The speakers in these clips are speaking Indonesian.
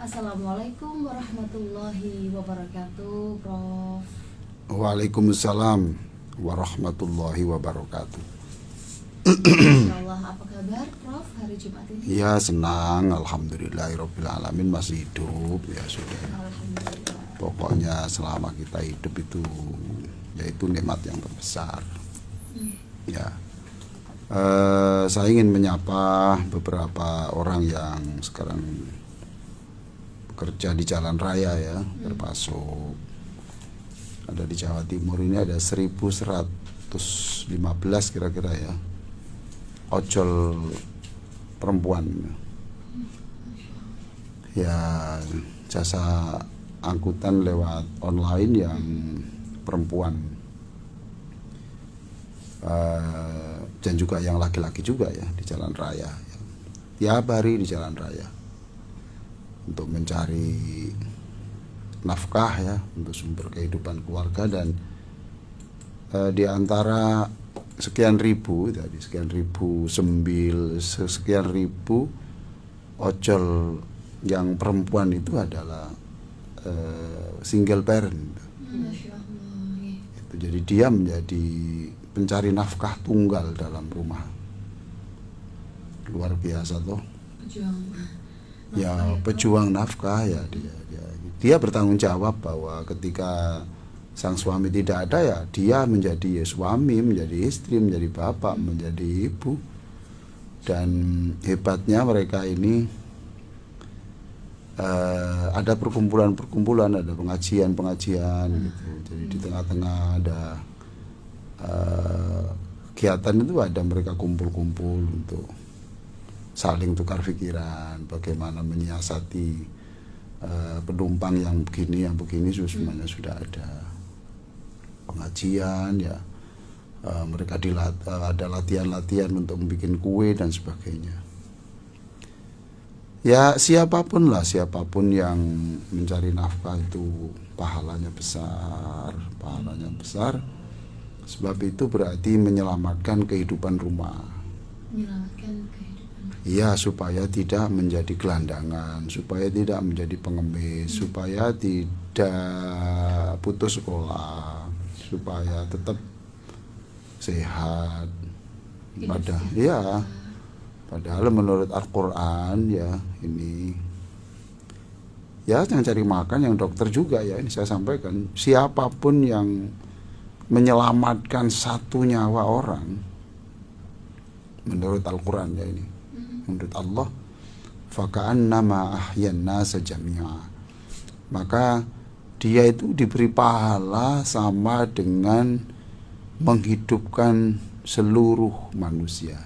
Assalamualaikum warahmatullahi wabarakatuh, Prof. Waalaikumsalam warahmatullahi wabarakatuh. Insyaallah, apa kabar, Prof, hari Jumat ini? Ya, senang, alhamdulillahirabbil alamin, masih hidup ya sudah. Alhamdulillah. Pokoknya selama kita hidup itu yaitu nikmat yang terbesar. Ya. Saya ingin menyapa beberapa orang yang sekarang bekerja di jalan raya ya, termasuk ada di Jawa Timur ini ada 1115 kira-kira ya, ojol perempuan ya, jasa angkutan lewat online yang perempuan, dan juga yang laki-laki juga ya, di jalan raya ya. Tiap hari di jalan raya untuk mencari nafkah ya, untuk sumber kehidupan keluarga. Dan di antara sekian ribu tadi, sekian ribu ojol yang perempuan itu adalah single parent. Itu jadi dia menjadi pencari nafkah tunggal dalam rumah. Luar biasa toh. Pejuang nafkah ya, dia bertanggung jawab bahwa ketika sang suami tidak ada ya, dia menjadi suami, menjadi istri, menjadi bapak, menjadi ibu. Dan hebatnya mereka ini ada perkumpulan-perkumpulan, ada pengajian gitu. Jadi di tengah-tengah ada kegiatan itu, ada mereka kumpul-kumpul untuk saling tukar pikiran, bagaimana menyiasati penumpang yang begini semuanya sudah ada pengajian ya. Mereka ada latihan-latihan untuk membuat kue dan sebagainya. Ya, siapapun yang mencari nafkah itu pahalanya besar. Sebab itu berarti menyelamatkan kehidupan rumah. Ya, supaya tidak menjadi gelandangan, supaya tidak menjadi pengemis, supaya tidak putus sekolah, supaya tetap sehat. Padahal menurut Al-Quran ya, ini ya, yang cari makan, yang dokter juga ya, ini saya sampaikan, siapapun yang menyelamatkan satu nyawa orang menurut Al-Quran ya, ini menurut Allah, faka'annama ahyan nasa jami'a, maka dia itu diberi pahala sama dengan menghidupkan seluruh manusia.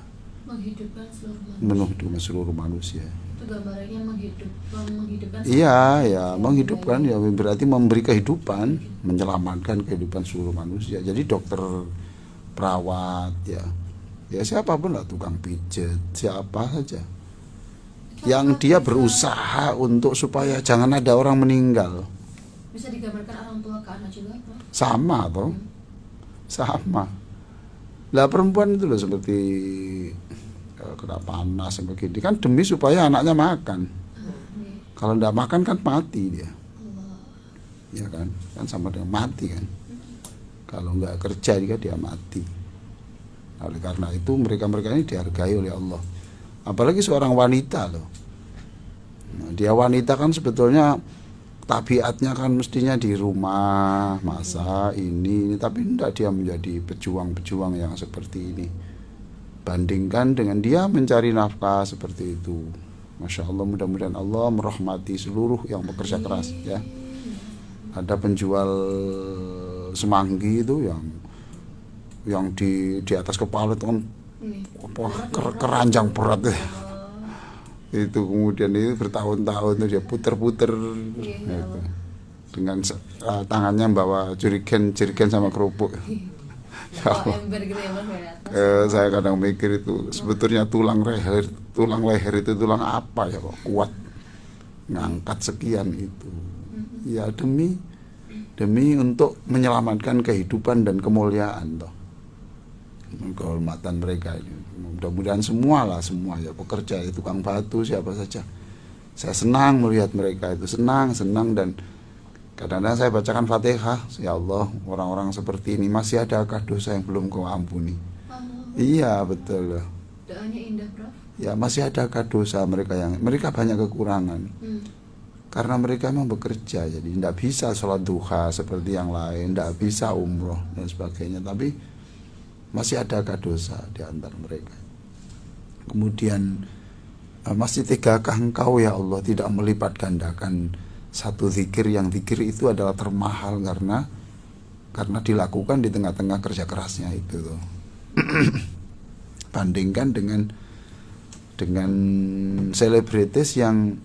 Menghidupkan seluruh manusia. Itu gambarannya menghidupkan. Iya, ya, menghidupkan ya berarti memberi kehidupan, menyelamatkan kehidupan seluruh manusia. Jadi dokter, perawat ya siapapun lah, tukang pijet, siapa saja yang dia berusaha untuk supaya jangan ada orang meninggal. Bisa digambarkan orang tua ke anak juga, Pak? Sama toh. Sama. Lah perempuan itu loh seperti kena panas begini kan demi supaya anaknya makan. Kalau tidak makan kan mati dia. Ya kan sama dengan mati kan. Kalau nggak kerja dia mati. Oleh karena itu mereka ini dihargai oleh Allah. Apalagi seorang wanita loh. Nah, dia wanita kan sebetulnya tabiatnya kan mestinya di rumah, masa ini, tapi tidak, dia menjadi pejuang-pejuang yang seperti ini. Bandingkan dengan dia mencari nafkah seperti itu. Masya Allah, mudah-mudahan Allah merahmati seluruh yang bekerja keras ya. Ada penjual semanggi itu yang di atas kepala itu kan keranjang berat ya. Itu kemudian itu bertahun-tahun itu dia puter-puter gitu. Dengan tangannya bawa jerigen sama kerupuk. Saya kadang mikir itu sebetulnya tulang leher itu tulang apa ya kok kuat ngangkat sekian itu. Ya demi untuk menyelamatkan kehidupan dan kemuliaan toh. Kehormatan mereka ini. Mudah-mudahan semua ya, pekerja, tukang batu, siapa saja Saya senang melihat mereka itu, senang dan kadang-kadang saya bacakan Fatihah, ya Allah, orang-orang seperti ini masih adakah dosa yang belum Kau ampuni? Iya, betul. Doanya indah, Prof. Ya, masih adakah dosa mereka banyak kekurangan. Karena mereka memang bekerja, jadi tidak bisa sholat duha seperti yang lain, tidak bisa umroh dan sebagainya, tapi masih adakah dosa di antara mereka. Kemudian, masih tegakah Engkau ya Allah tidak melipat gandakan satu zikir, yang zikir itu adalah termahal karena dilakukan di tengah-tengah kerja kerasnya itu tuh. Bandingkan dengan selebritis yang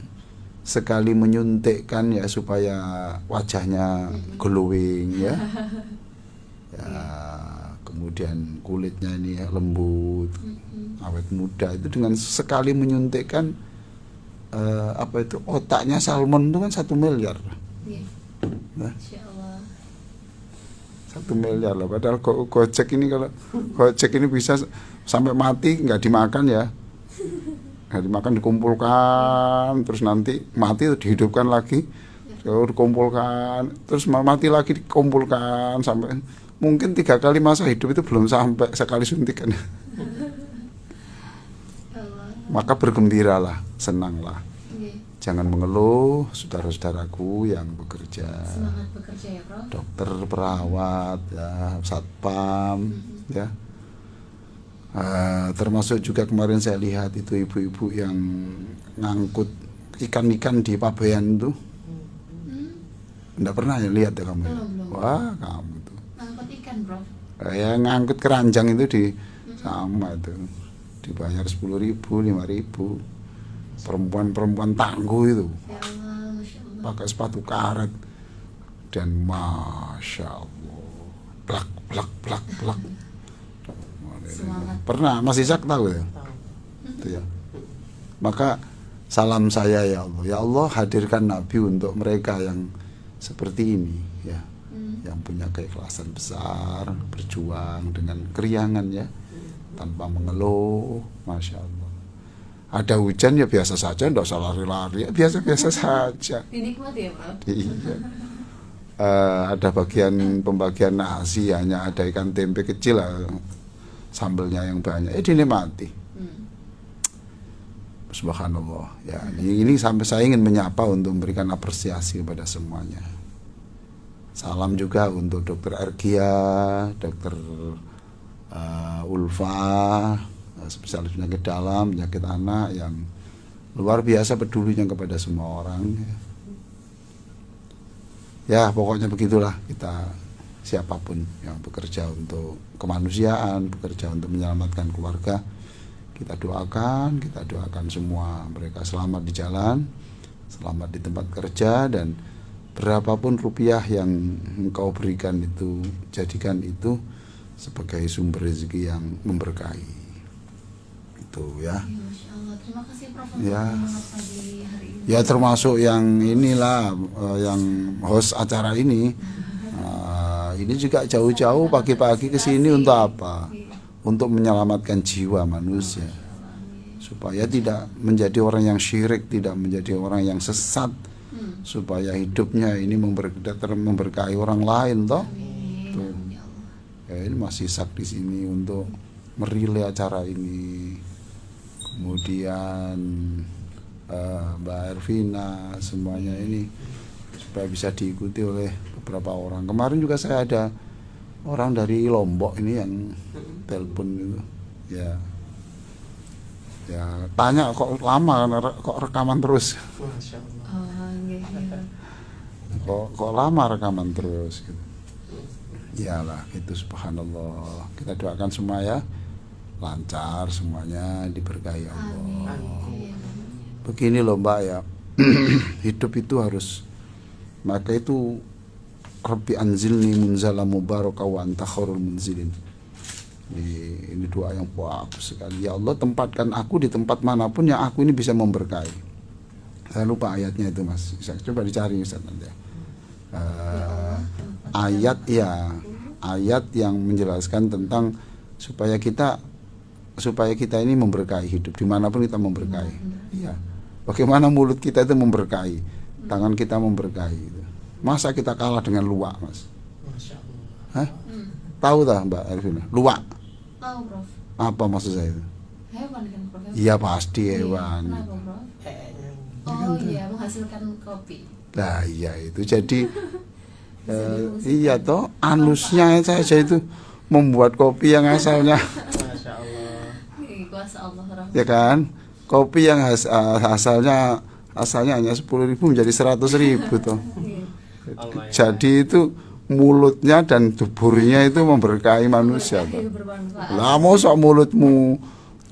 sekali menyuntikkan ya supaya wajahnya glowing ya. Ya, kemudian kulitnya ini lembut, awet muda, itu dengan sekali menyuntikkan otaknya salmon itu kan 1 miliar. Nah, 1 miliar loh. Padahal Gojek ini bisa sampai mati nggak dimakan ya, nggak dimakan, dikumpulkan terus nanti mati itu dihidupkan lagi, dikumpulkan terus mati lagi, dikumpulkan sampai mungkin 3 kali masa hidup itu belum sampai sekali suntikan. Maka bergembiralah, senanglah. Jangan mengeluh, saudara-saudaraku yang bekerja. Semangat bekerja ya, Prof. Dokter, perawat, ya, satpam, ya. Termasuk juga kemarin saya lihat itu ibu-ibu yang ngangkut ikan-ikan di Pabean itu. Enggak pernah ya lihat ya kamu? Belum. Wah, kamu tuh. Ngangkut ikan, Prof. Ya ngangkut keranjang itu sama itu. Dibayar 10.000, 5.000. Perempuan-perempuan tangguh itu. Ya Allah, Masya Allah. Pakai sepatu karet dan Masya Allah, plak. Semangat. Pernah Mas Ishak tahu ya? Itu ya. Maka salam saya ya Allah hadirkan Nabi untuk mereka yang seperti ini ya, yang punya keikhlasan besar, berjuang dengan keriangan ya, tanpa mengeluh. Masya Allah. Ada hujan ya biasa saja, tidak usah lari-lari, ya biasa-biasa saja. Dinikmati ya, Prof. Iya. Ada pembagian nasi, hanya ada ikan tempe kecil lah, sambelnya yang banyak, dinikmati. Subhanallah. Ya, ini sampai saya ingin menyapa untuk memberikan apresiasi kepada semuanya. Salam juga untuk Dokter Ergia, Dokter Ulfa, spesialis penyakit dalam, penyakit anak yang luar biasa pedulinya kepada semua orang. Ya, pokoknya begitulah kita, siapapun yang bekerja untuk kemanusiaan, bekerja untuk menyelamatkan keluarga, kita doakan semua mereka selamat di jalan, selamat di tempat kerja, dan berapapun rupiah yang engkau berikan itu, jadikan itu sebagai sumber rezeki yang memberkahi. Itu ya. Masya Allah. Terima kasih, Prof, untuk Ya. semangat pagi hari ini. Ya, termasuk yang inilah yang host acara ini. Ini juga jauh-jauh pagi-pagi ke sini untuk apa? Untuk menyelamatkan jiwa manusia, supaya tidak menjadi orang yang syirik, tidak menjadi orang yang sesat, supaya hidupnya ini memberkahi orang lain, toh. Tuh. Ya, ini masih sak di sini untuk merilai acara ini. Kemudian Mbak Ervina, semuanya ini supaya bisa diikuti oleh beberapa orang. Kemarin juga saya ada orang dari Lombok ini yang telepon itu, ya tanya kok lama, kok rekaman terus. Masya Allah. Kok lama rekaman terus gitu. Iyalah, itu subhanallah. Kita doakan semua ya, lancar semuanya, diberkahi Allah. Begini loh Mbak ya, hidup itu harus, maka itu Rabbi anzilni munzala mubaraka wa anta khairul munzilin. Ini doa yang bagus sekali. Ya Allah, tempatkan aku di tempat manapun yang aku ini bisa memberkahi. Saya lupa ayatnya itu Mas, saya coba dicari Ustaz nanti ya. Ayat yang menjelaskan tentang supaya kita ini memberkahi hidup dimanapun kita memberkahi. Iya. Bagaimana mulut kita itu memberkahi, tangan kita memberkahi itu. Masa kita kalah dengan luwak, Mas? Masya Allah. Hah? Tahu tak Mbak Elvina? Luwak. Tahu, Prof. Apa maksud saya itu? Hewan kan, Prof? Iya pasti Iya. hewan. Kenapa, Prof? Kayaknya Oh iya, menghasilkan kopi. Nah iya itu jadi iya toh anusnya saja itu membuat kopi yang asalnya Masya Allah. Ih, kuasa Allah, Prof. ya kan, kopi yang asalnya hanya 10.000 menjadi 100.000 toh. Allah ya. Jadi itu mulutnya dan tuburnya itu memberkahi manusia toh. Bermanfaat. Lah mosok mulutmu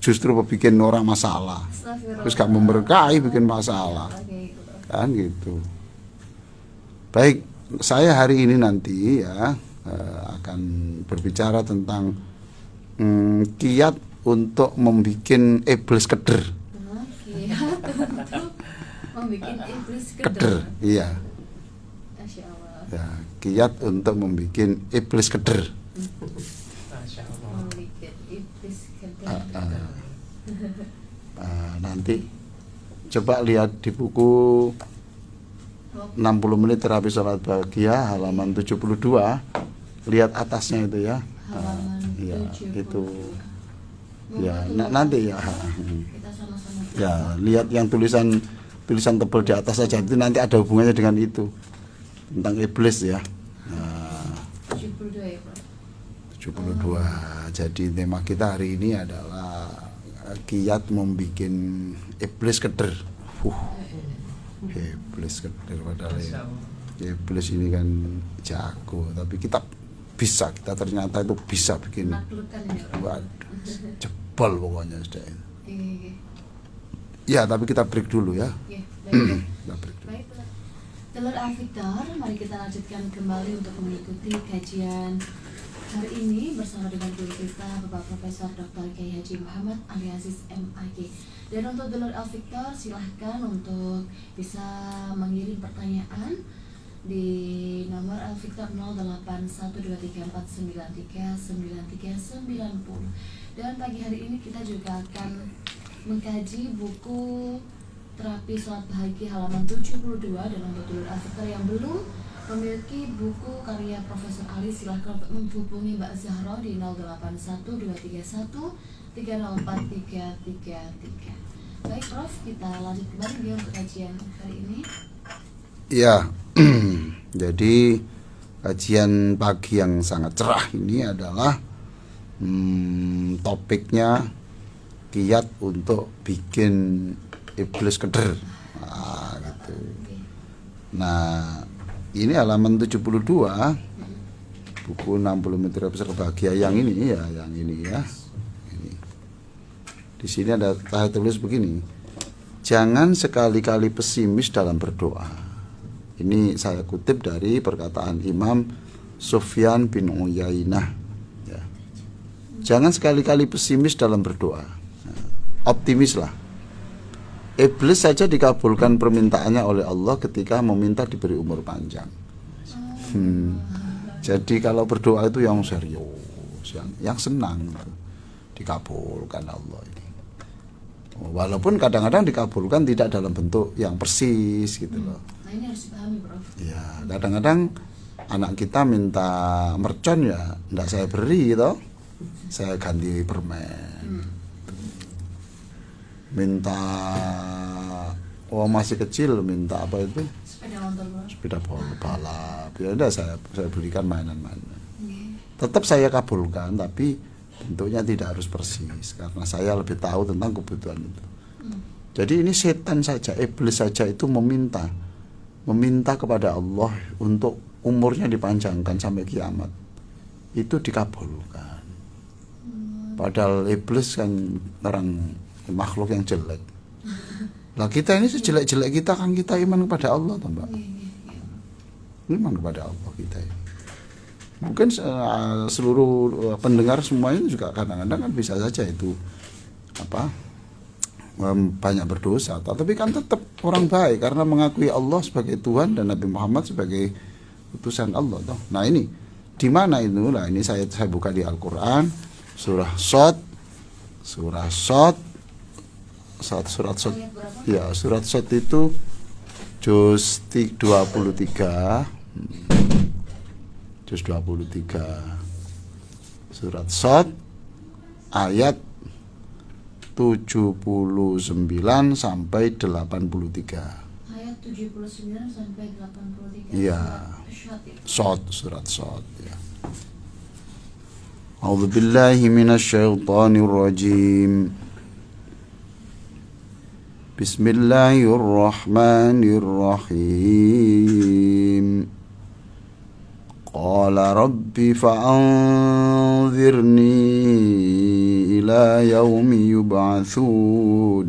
justru bikin orang masalah, Astagfirullah. terus gak memberkahi bikin masalah. Oke, itu, Prof. Kan gitu. Baik, saya hari ini nanti ya akan berbicara tentang kiat untuk membuat iblis keder. Kiat untuk membuat iblis Keder, keder. iya. Masya Allah. Ya, kiat untuk membuat iblis keder. Masya Allah. Membuat iblis keder. Nanti coba lihat di buku 60 menit terapi sholat bahagia halaman 72, lihat atasnya itu ya. Halaman Iya, 72. itu. Mau Ya, betul, nanti ya. kita sama-sama Ya, lihat yang tulisan tebal di atas saja, itu nanti ada hubungannya dengan itu, tentang iblis ya. Nah, 72 ya, Prof. 72. Jadi tema kita hari ini adalah kiat membuat iblis keder. Iblis keder padahal Masya ya. Allah. Iblis ini kan jago, tapi kita ternyata itu bisa bikin. Menaklukkan ini, Prof. Waduh, jebol pokoknya sudah. Iya. Ya, tapi kita break dulu ya. Iya, baik. Kita break dulu. Baik, Prof. Telur Alfitar, mari kita lanjutkan kembali untuk mengikuti kajian hari ini bersama dengan guru kita Bapak Profesor Dr. Kiai Haji Muhammad Ali Aziz MAG. Dan untuk Telur Alfitar, silahkan untuk bisa mengirim pertanyaan di nomor Alfitar 081234939390. Dan pagi hari ini kita juga akan mengkaji buku Terapi Sholat Bahagia halaman 72. Dan untuk Telur Alfitar yang belum memiliki buku karya Profesor Ali, silahkan untuk menghubungi Mbak Zahra di 081231 304 333. Baik, Prof, kita lanjut kembali dia untuk kajian hari ini. Ya, jadi kajian pagi yang sangat cerah ini adalah topiknya kiat untuk bikin iblis keder. Nah, gitu. Nah, ini halaman 72 buku 60 meter besar bahagia yang ini ya, Ini. Di sini ada tulis begini. Jangan sekali-kali pesimis dalam berdoa. Ini saya kutip dari perkataan Imam Sufyan bin Uyainah ya. Jangan sekali-kali pesimis dalam berdoa. Optimislah. Iblis saja dikabulkan permintaannya oleh Allah ketika meminta diberi umur panjang. Jadi kalau berdoa itu yang serius, yang senang, dikabulkan Allah ini. Walaupun kadang-kadang dikabulkan tidak dalam bentuk yang persis gitu loh. Nah, ini harus dipahami, Prof. Ya, kadang-kadang anak kita minta mercon ya, enggak saya beri gitu. Saya ganti permen. Minta masih kecil minta apa itu? Sepeda motor, Prof. Sepeda balap. Ya udah saya belikan mainan-mainan. Oke. Tetap saya kabulkan, tapi bentuknya tidak harus persis karena saya lebih tahu tentang kebutuhan itu. Jadi ini setan saja, iblis saja itu meminta kepada Allah untuk umurnya dipanjangkan sampai kiamat. Itu dikabulkan. Padahal iblis kan orang makhluk yang jelek. Lah kita ini sejelek-jelek kita kan kita iman kepada Allah, toh, Mbak. Iman kepada Allah kita ini. Mungkin seluruh pendengar semuanya juga kadang-kadang kan bisa saja itu banyak berdosa, tapi kan tetap orang baik karena mengakui Allah sebagai Tuhan dan Nabi Muhammad sebagai utusan Allah, toh. Nah ini di mana itu? Nah ini saya buka di Al-Qur'an surah Shad surat Sot. Ayat berapa? Ya, surat Sot itu juz 23. Juz 23. Surat Sot ayat 79 sampai 83. Ayat 79 sampai 83. Iya. Surat Sot ya. A'udzu billahi minasyaitonir rajim. Bismillahirrahmanirrahim. Qala rabbi fa'anzirni ila yaumi yub'atsun.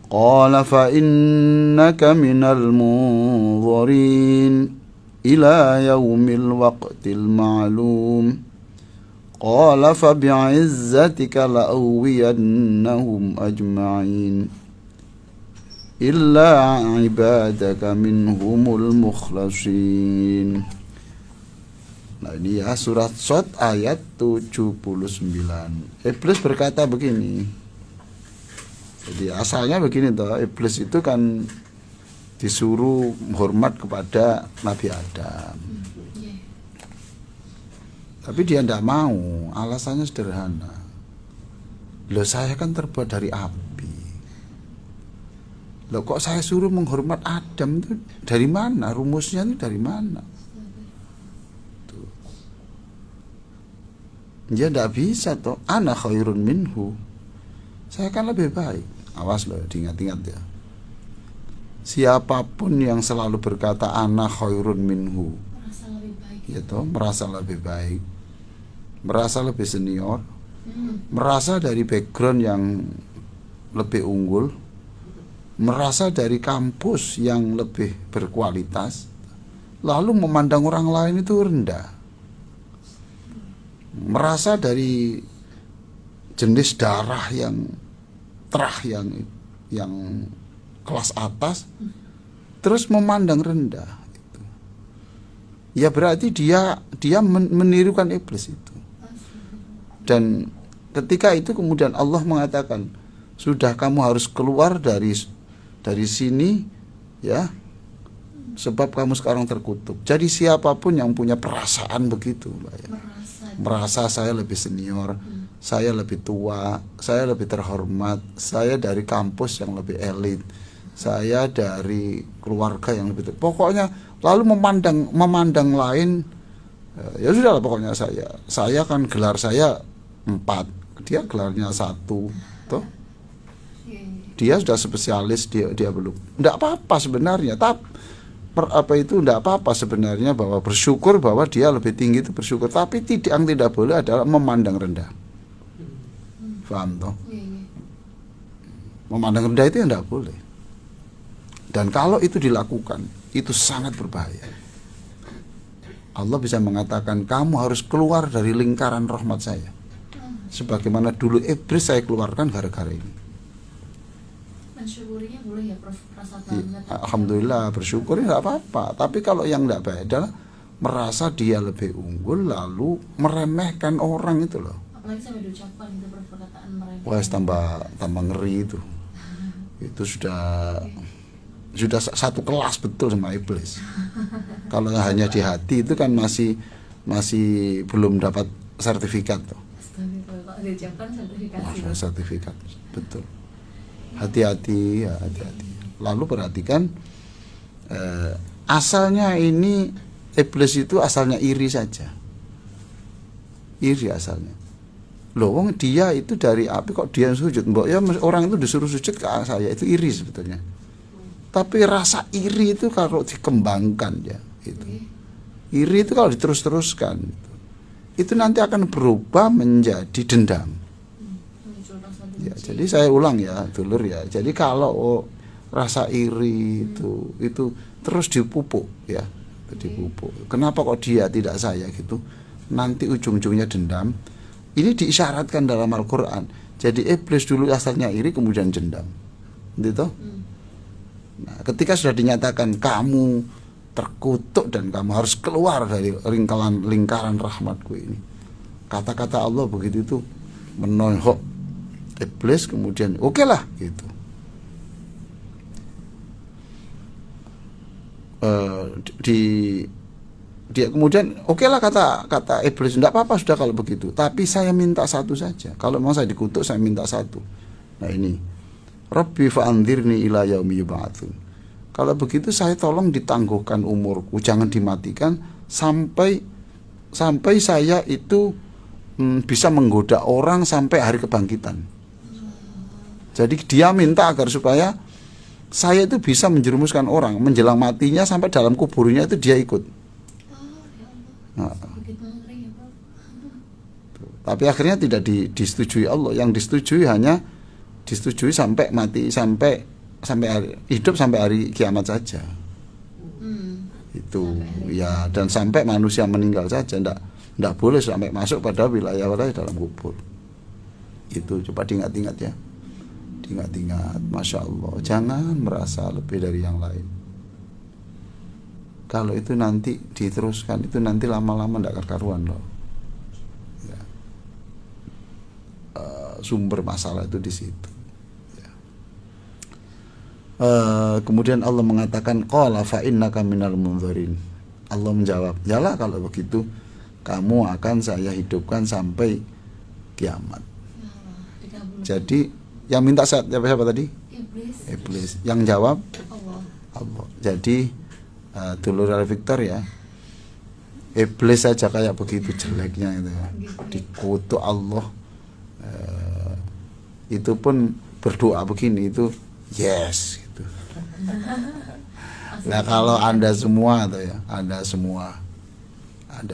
Qala fa'innaka minal munzirin ila yaumil waqtil ma'lum. Qala fabi'izzatika la'uwiyannahum ajma'in illa ibadaka minhumul mukhlasin. Nah ini ya surat Sot ayat 79. Iblis berkata begini. Jadi asalnya begini toh, iblis itu kan disuruh hormat kepada Nabi Adam. Tapi dia tidak mau, alasannya sederhana. Loh saya kan terbuat dari api. Loh kok saya suruh menghormat Adam itu dari mana? Rumusnya itu dari mana? Tuh. Dia tidak bisa toh. Ana khairun minhu. Saya kan lebih baik. Awas loh, diingat-ingat ya. Siapapun yang selalu berkata ana khairun minhu, Merasa lebih baik. ya toh, merasa lebih baik, merasa lebih senior, merasa dari background yang lebih unggul, merasa dari kampus yang lebih berkualitas, lalu memandang orang lain itu rendah, merasa dari jenis darah yang terah, yang kelas atas, terus memandang rendah. Ya berarti dia menirukan iblis itu. Dan ketika itu kemudian Allah mengatakan, sudah kamu harus keluar dari sini ya, sebab kamu sekarang terkutuk. Jadi siapapun yang punya perasaan begitu, Mbak, ya, merasa saya lebih senior, saya lebih tua, saya lebih terhormat, saya dari kampus yang lebih elit, saya dari keluarga yang lebih pokoknya, lalu memandang lain, ya sudahlah pokoknya saya kan gelar saya 4, dia gelarnya 1, toh dia sudah spesialis, dia belum. Tidak apa-apa sebenarnya, tapi tidak apa-apa sebenarnya bahwa bersyukur bahwa dia lebih tinggi itu bersyukur, tapi yang tidak boleh adalah memandang rendah. Paham toh? Memandang rendah itu tidak boleh. Dan kalau itu dilakukan, itu sangat berbahaya. Allah bisa mengatakan kamu harus keluar dari lingkaran rahmat saya. Sebagaimana dulu iblis saya keluarkan gara-gara ini. Mensyukurinya boleh ya, Prof, rasa bangga. Alhamdulillah, bersyukur tidak apa-apa. Tapi kalau yang tidak baik adalah merasa dia lebih unggul lalu meremehkan orang itu loh. Apalagi sampai diucapkan itu perkataan mereka. Wah, tambah ngeri itu. Itu sudah satu kelas betul sama iblis. Kalau hanya di hati itu kan masih belum dapat sertifikat tuh. Kalau diucapkan sertifikasi. Wah, sertifikat betul. Hati-hati ya, hati-hati. Lalu perhatikan asalnya ini iblis itu asalnya iri saja. Iri asalnya. Loh, wong dia itu dari api kok dia sujud. Mbok ya orang itu disuruh sujud ke saya, itu iri sebetulnya. Tapi rasa iri itu kalau dikembangkan ya itu. Iri itu kalau diterus-teruskan itu nanti akan berubah menjadi dendam. Ya, jadi saya ulang ya, dulur ya. Jadi kalau rasa iri itu terus dipupuk ya, dipupuk. Kenapa kok dia tidak saya gitu? Nanti ujung-ujungnya dendam. Ini diisyaratkan dalam Al-Qur'an. Jadi iblis dulu asalnya iri kemudian dendam. Gitu. Nah, ketika sudah dinyatakan kamu terkutuk dan kamu harus keluar dari lingkaran rahmatku ini. Kata-kata Allah begitu itu menohok iblis, kemudian oke lah gitu. Dia kemudian oke lah kata iblis, tidak apa-apa sudah kalau begitu, tapi saya minta satu saja. Kalau mau saya dikutuk, saya minta satu. Nah ini, Rabbi fa'anzirni ila yaumi yub'atsun. Kalau begitu saya tolong ditangguhkan umurku, jangan dimatikan sampai saya itu bisa menggoda orang sampai hari kebangkitan. Jadi dia minta agar supaya saya itu bisa menjerumuskan orang menjelang matinya, sampai dalam kuburnya itu dia ikut. Nah, tapi akhirnya tidak disetujui Allah. Yang disetujui hanya disetujui sampai mati, sampai hidup sampai hari kiamat saja. Itu ya, dan sampai manusia meninggal saja, ndak boleh sampai masuk pada wilayah dalam kubur. Itu coba diingat-ingat ya. Ingat-ingat, Masya Allah, jangan merasa lebih dari yang lain. Kalau itu nanti diteruskan, itu nanti lama-lama tidak karuan loh ya. Sumber masalah itu di situ ya. Kemudian Allah mengatakan, qala fa innaka minal munzirin. Allah menjawab, yalah kalau begitu kamu akan saya hidupkan sampai kiamat. Jadi yang minta siapa tadi? Iblis. Yang jawab Allah. Jadi dulur Victor ya, iblis saja kayak begitu jeleknya itu ya, dikutuk Allah, itu pun berdoa begini itu yes gitu. Nah kalau Anda semua tuh ya, Anda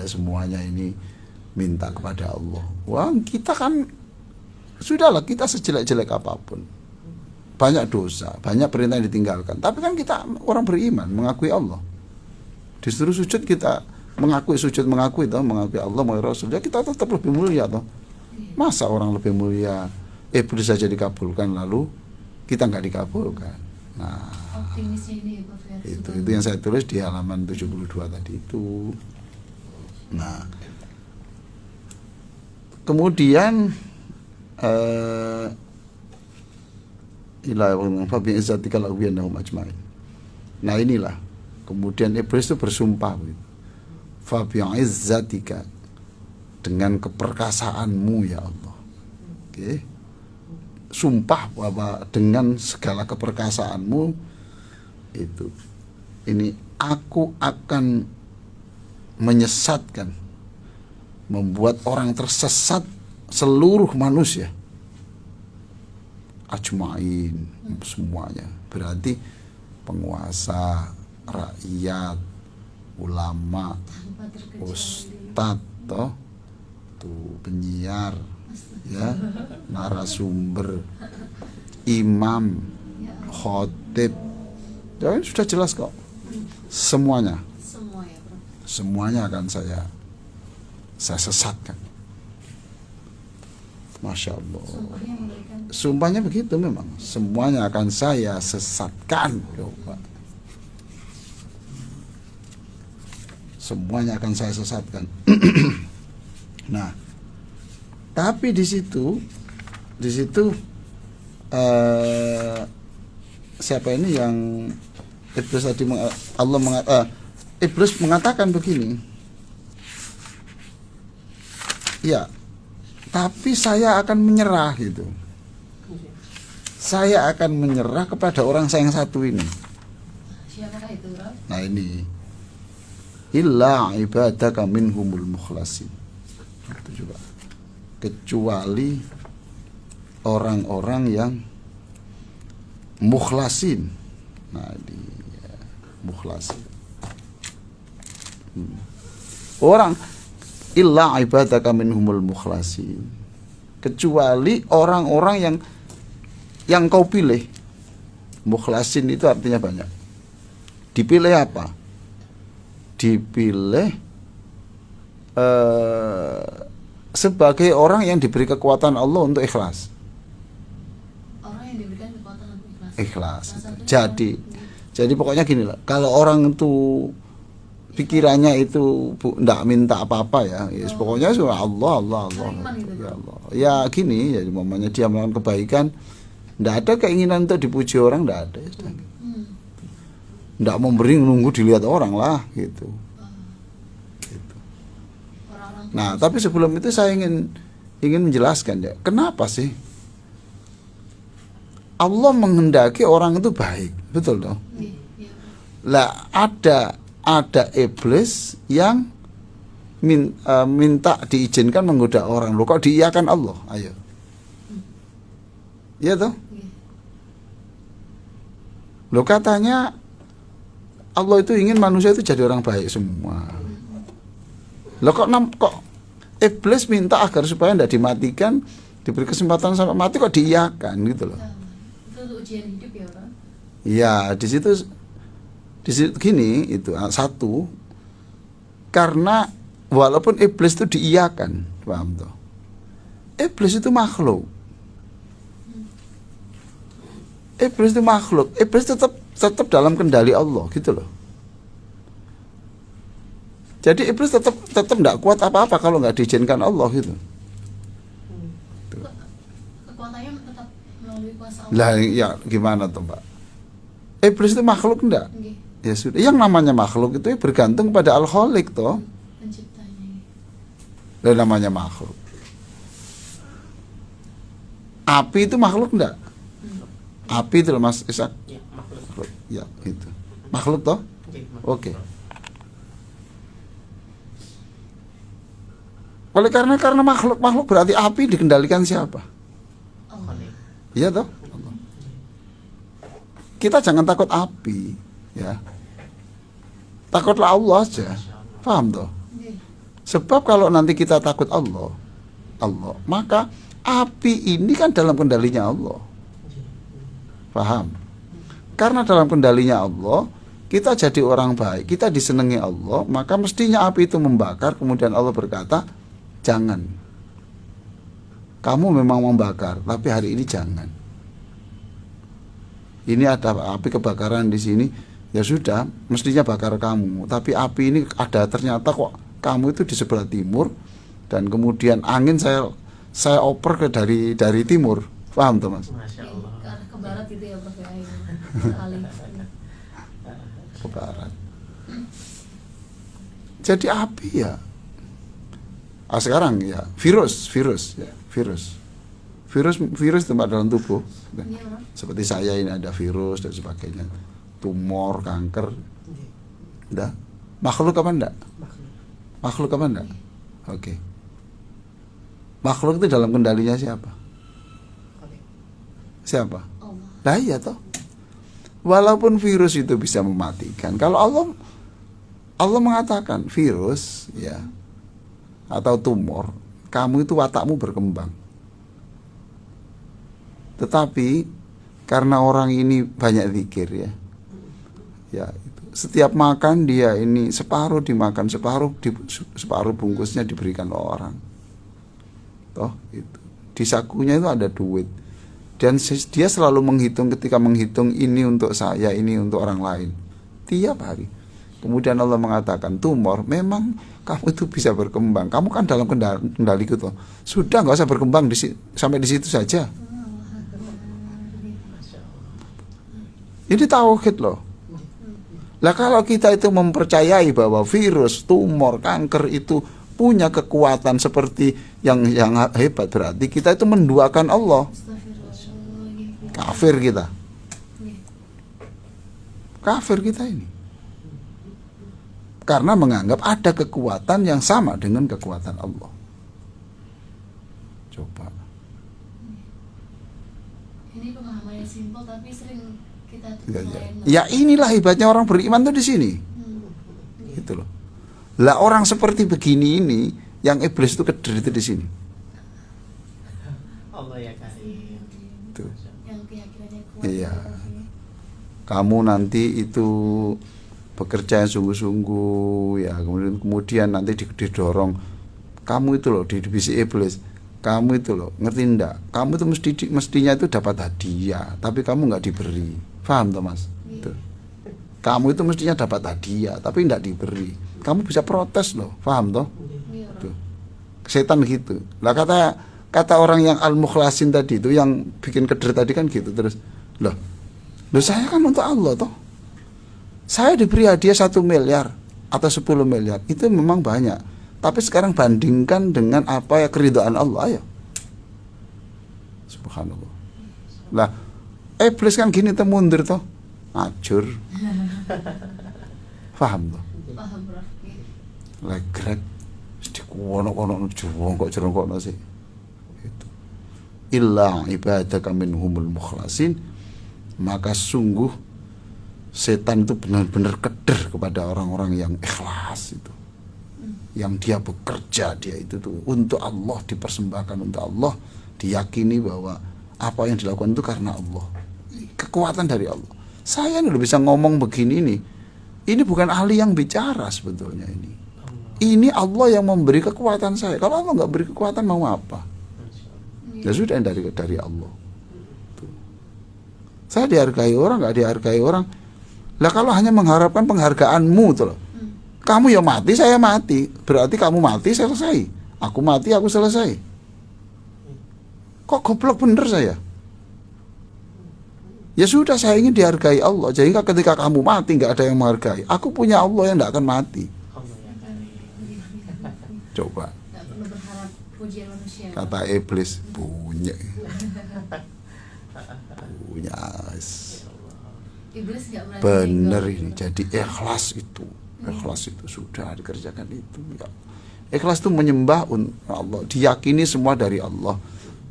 semuanya ini minta kepada Allah, wah kita kan sudahlah, kita sejelek-jelek apapun, banyak dosa, banyak perintah yang ditinggalkan, tapi kan kita orang beriman, mengakui Allah. Disuruh sujud kita mengakui Allah, mengakui Rasul, ya kita tetap lebih mulia toh. Masa orang lebih mulia iblis saja dikabulkan, lalu kita nggak dikabulkan. Nah, optimisnya ini ya Pak Ferry. Itu yang saya tulis di halaman 72 tadi itu. Nah, kemudian nah inilah kemudian iblis itu bersumpah fa bi'izzatika, dengan keperkasaanmu ya Allah. Oke. Sumpah bahwa dengan segala keperkasaanmu itu, ini aku akan menyesatkan, membuat orang tersesat seluruh manusia ajmain, semuanya, berarti penguasa, rakyat, ulama, ustad, tuh penyiar ya, narasumber, imam, khotib, ya sudah jelas kok, semuanya akan saya sesatkan. Masya Allah, sumpahnya begitu memang, semuanya akan saya sesatkan. Semuanya akan saya sesatkan. Nah, tapi di situ siapa ini yang iblis tadi, iblis mengatakan begini, ya, tapi saya akan menyerah gitu. Saya akan menyerah kepada orang saya yang satu ini. Siapakah itu, Rob? Nah ini, illa ibadaka minhumul mukhlasin. Itu juga, kecuali orang-orang yang mukhlasin. Nah ini ya, mukhlasin. Orang illa ibadaka minhumul mukhlasin, kecuali orang-orang yang kau pilih. Mukhlasin itu artinya banyak. Dipilih apa? Dipilih sebagai orang yang diberi kekuatan Allah untuk ikhlas. Orang yang diberikan kekuatan untuk Ikhlas. Jadi pokoknya gini lah, kalau orang itu pikirannya itu ndak minta apa-apa ya. Yes, pokoknya surah Allah. Beriman gitu, Ya Allah. Ya gini, ya umpamanya dia melakukan kebaikan, ndak ada keinginan untuk dipuji orang, ndak ada. Ya, sudah. Ndak memberi nunggu dilihat orang lah gitu. Gitu. Orang-orang Nah, tapi sebelum itu saya ingin menjelaskan ya, kenapa sih Allah menghendaki orang itu baik, betul dong? Iya. Lah ada iblis yang minta diizinkan menggoda orang. Loh, kok diiyakan Allah? Ayo. Iya toh? Iya. Loh, katanya Allah itu ingin manusia itu jadi orang baik semua. Loh, kok iblis minta agar supaya tidak dimatikan, diberi kesempatan sampai mati, kok diiyakan gitu loh. Itu untuk ujian hidup ya, Bang? Ya, di situ gini itu satu, karena walaupun iblis itu diiyakan, paham toh? Iblis itu makhluk. Iblis itu makhluk. Iblis tetap dalam kendali Allah gitu loh. Jadi iblis tetap tidak kuat apa-apa kalau nggak diizinkan Allah gitu. Kekuatannya tetap melalui kuasa Allah. Lah ya gimana tuh Mbak? Iblis itu makhluk enggak? Nggih, Ya sudah. Yang namanya makhluk itu bergantung pada Al-Khaliq toh. penciptanya. Lah namanya makhluk. Api itu makhluk enggak? Api itu loh Mas Ishak. Ya, makhluk. Makhluk. Ya itu. Makhluk toh? Oke, makhluk. Oke. Oleh karena makhluk berarti api dikendalikan siapa? Allah. Iya toh? Allah. Kita jangan takut api, ya. Takutlah Allah aja. Paham toh? Nggih. Sebab kalau nanti kita takut Allah, maka api ini kan dalam kendalinya Allah. Paham? Karena dalam kendalinya Allah, kita jadi orang baik, kita disenangi Allah, maka mestinya api itu membakar, kemudian Allah berkata, jangan. Kamu memang membakar, tapi hari ini jangan. Ini ada api kebakaran di sini, ya sudah, mestinya bakar kamu. Tapi api ini ada, ternyata kok kamu itu di sebelah timur, dan kemudian angin saya oper ke dari timur. Paham tuh Mas? Masya Allah. Ke arah ke barat gitu ya, Prof. Ya. Sekali. Ke barat. Jadi api ya. Sekarang ya virus tempat dalam tubuh. Iya, Bang. Seperti saya ini ada virus dan sebagainya, tumor, kanker. Udah. Makhluk apa enggak? Makhluk apa enggak? Oke. Makhluk itu dalam kendalinya siapa? Siapa? Allah. Lah iya toh. Walaupun virus itu bisa mematikan, kalau Allah mengatakan virus ya atau tumor, kamu itu watakmu berkembang. Tetapi karena orang ini banyak zikir ya. Ya, itu. Setiap makan dia ini separuh dimakan, separuh bungkusnya diberikan orang. Toh itu. Di sakunya itu ada duit. Dan dia selalu menghitung, ketika menghitung ini untuk saya, ini untuk orang lain. Tiap hari. Kemudian Allah mengatakan, tumor, memang kamu itu bisa berkembang. Kamu kan dalam kendaliku toh. Sudah nggak usah berkembang sampai di situ saja. Ini tauhid loh. Lah kalau kita itu mempercayai bahwa virus, tumor, kanker itu punya kekuatan seperti yang hebat, berarti kita itu menduakan Allah. Kafir kita. Kafir kita ini. Karena menganggap ada kekuatan yang sama dengan kekuatan Allah. Coba. Ini pemahamannya simpel tapi sering kita Ya inilah hebatnya orang beriman tuh di sini. Gitu loh. Lah orang seperti begini ini yang iblis itu keder itu di sini. Allah ya Karim. Tuh. yang keyakinannya kuat. Iya. Kamu nanti itu bekerja sungguh-sungguh ya, kemudian nanti didorong. Kamu itu loh dibisik iblis. Kamu itu loh, ngerti ndak? Kamu itu mestinya itu dapat hadiah, tapi kamu nggak diberi. Paham toh Mas? Tuh. Kamu itu mestinya dapat hadiah, tapi tidak diberi. Kamu bisa protes loh, paham toh? Iya. Tuh. Setan gitu. Lah kata orang yang al-mukhlasin tadi itu, yang bikin keder tadi kan gitu terus. Loh saya kan untuk Allah toh. Saya diberi hadiah 1 miliar atau 10 miliar, itu memang banyak. Tapi sekarang bandingkan dengan apa ya keridhaan Allah, ayo. Subhanallah. Lah iblis kan gini tuh mundur toh, ngajur. Paham toh? Paham, Prof. Iya. Legrek dikono-kono jerongkok sih. Itu. Illa ibadaka minhumul mukhlasin, maka sungguh setan itu benar-benar keder kepada orang-orang yang ikhlas itu. Yang dia bekerja, dia itu tuh untuk Allah, dipersembahkan untuk Allah, diyakini bahwa apa yang dilakukan itu karena Allah, kekuatan dari Allah. Saya udah bisa ngomong begini nih, ini bukan ahli yang bicara sebetulnya ini. Ini Allah yang memberi kekuatan saya. Kalau Allah nggak beri kekuatan mau apa? Ya sudah dari Allah. Tuh. Saya dihargai orang, nggak dihargai orang. Lah kalau hanya mengharapkan penghargaanmu tuh loh. Kamu ya mati, saya mati. Berarti kamu mati, selesai. Aku mati, aku selesai. Kok goblok bener saya? Ya sudah, saya ingin dihargai Allah. Jadi ketika kamu mati nggak ada yang menghargai. Aku punya Allah yang nggak akan mati. Coba. Nggak perlu berharap pujian manusia. Kata iblis, punya. Iblis nggak berani Bener nyenggol ini. gitu. Jadi ikhlas itu sudah dikerjakan itu. Ya. Ikhlas itu menyembah Allah, diyakini semua dari Allah,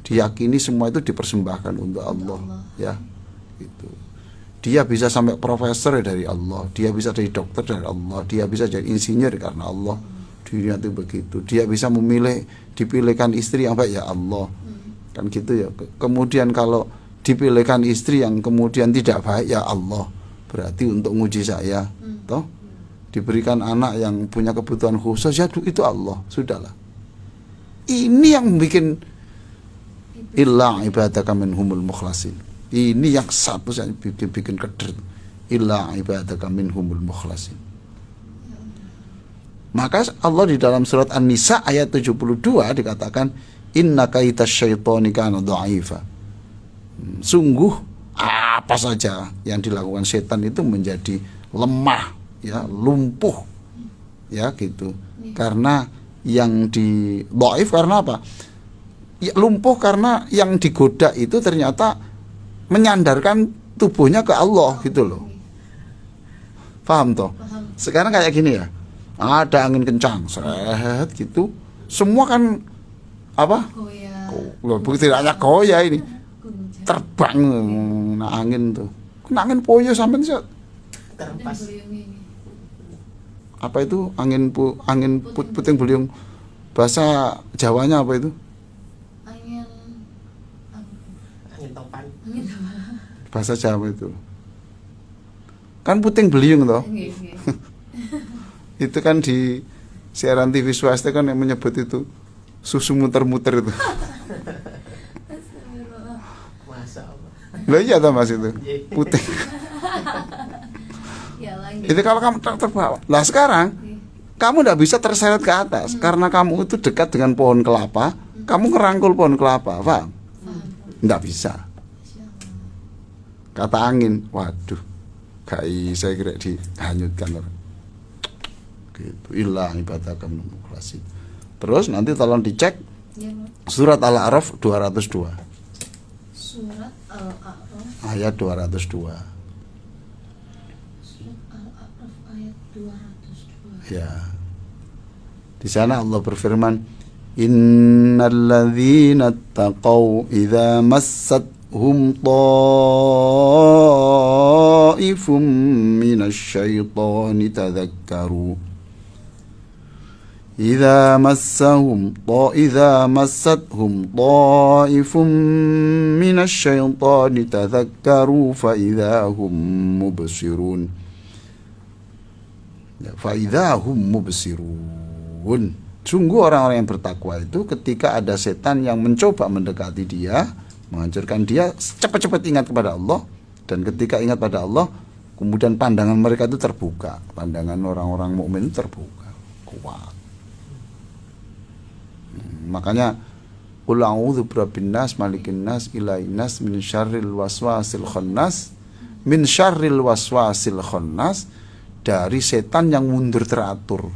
diyakini semua itu dipersembahkan untuk Allah. Ya, itu. Dia bisa sampai profesor dari Allah, dia bisa jadi dokter dari Allah, dia bisa jadi insinyur karena Allah. Dunia itu begitu. Dia bisa dipilihkan istri yang baik ya Allah. Kan gitu ya. Kemudian kalau dipilihkan istri yang kemudian tidak baik ya Allah, berarti untuk nguji saya. Toh diberikan anak yang punya kebutuhan khusus ya itu Allah, sudahlah. Ini yang bikin illa ibadaka minhumul mukhlasin. Ini yang satu yang bikin keder. Illa ibadaka minhumul mukhlasin. Maka Allah di dalam surat An-Nisa ayat 72 dikatakan innaka itasyaitoni kana dha'ifa. Sungguh apa saja yang dilakukan setan itu menjadi lemah, ya, lumpuh, ya gitu. Karena yang di dhaif karena apa? Ya, lumpuh karena yang digoda itu ternyata menyandarkan tubuhnya ke Allah gitu loh. Paham toh? Sekarang kayak gini ya. Ada angin kencang, seret gitu. Semua kan apa? Goyah. Begitu tidak hanya goyah ini. Gunung Jati. Terbang angin tuh. Kena angin poyo sampai Terempas. apa itu puting beliung, bahasa Jawanya apa itu? Angin Angin topan. angin apa? Bahasa Jawa itu kan puting beliung toh. Nggih. Itu kan di siaran TV swasta kan yang menyebut itu susu muter-muter itu. Astagfirullah. Masa Allah. Lah iya toh Mas itu. Puting. Ya lagi. Itu kalau kamu terbawa. Lah sekarang kamu tidak bisa terseret ke atas karena kamu itu dekat dengan pohon kelapa, kamu ngerangkul pohon kelapa, paham? Tidak bisa. Kata angin, waduh, gak saya kira dihanyutkan orang. Gitu, ilah ibadaka minhumul mukhlasin. Terus nanti tolong dicek Ya, surat Al-A'raf 202 surat Al-A'raf. ayat 202. Surat Al-A'raf ayat 202. Ya. Di sana Allah berfirman, innalladzina taqaw idza massathum ta'ifum minasyaitani tadzakkaru idza massahum ta'ifum minasyaitani tadzakkaru fa idza hum mubsirun. Fa idza hum mubsirun. Sungguh orang-orang yang bertakwa itu ketika ada setan yang mencoba mendekati dia, menghancurkan dia, cepat-cepat ingat kepada Allah, dan ketika ingat pada Allah Kemudian pandangan mereka itu terbuka, pandangan orang-orang mukmin itu terbuka, kuat. Makanya qul a'udzu birabbin nas malikin nas ilahin nas min syarril waswasil khannas, min syarril waswasil khannas, dari setan yang mundur teratur.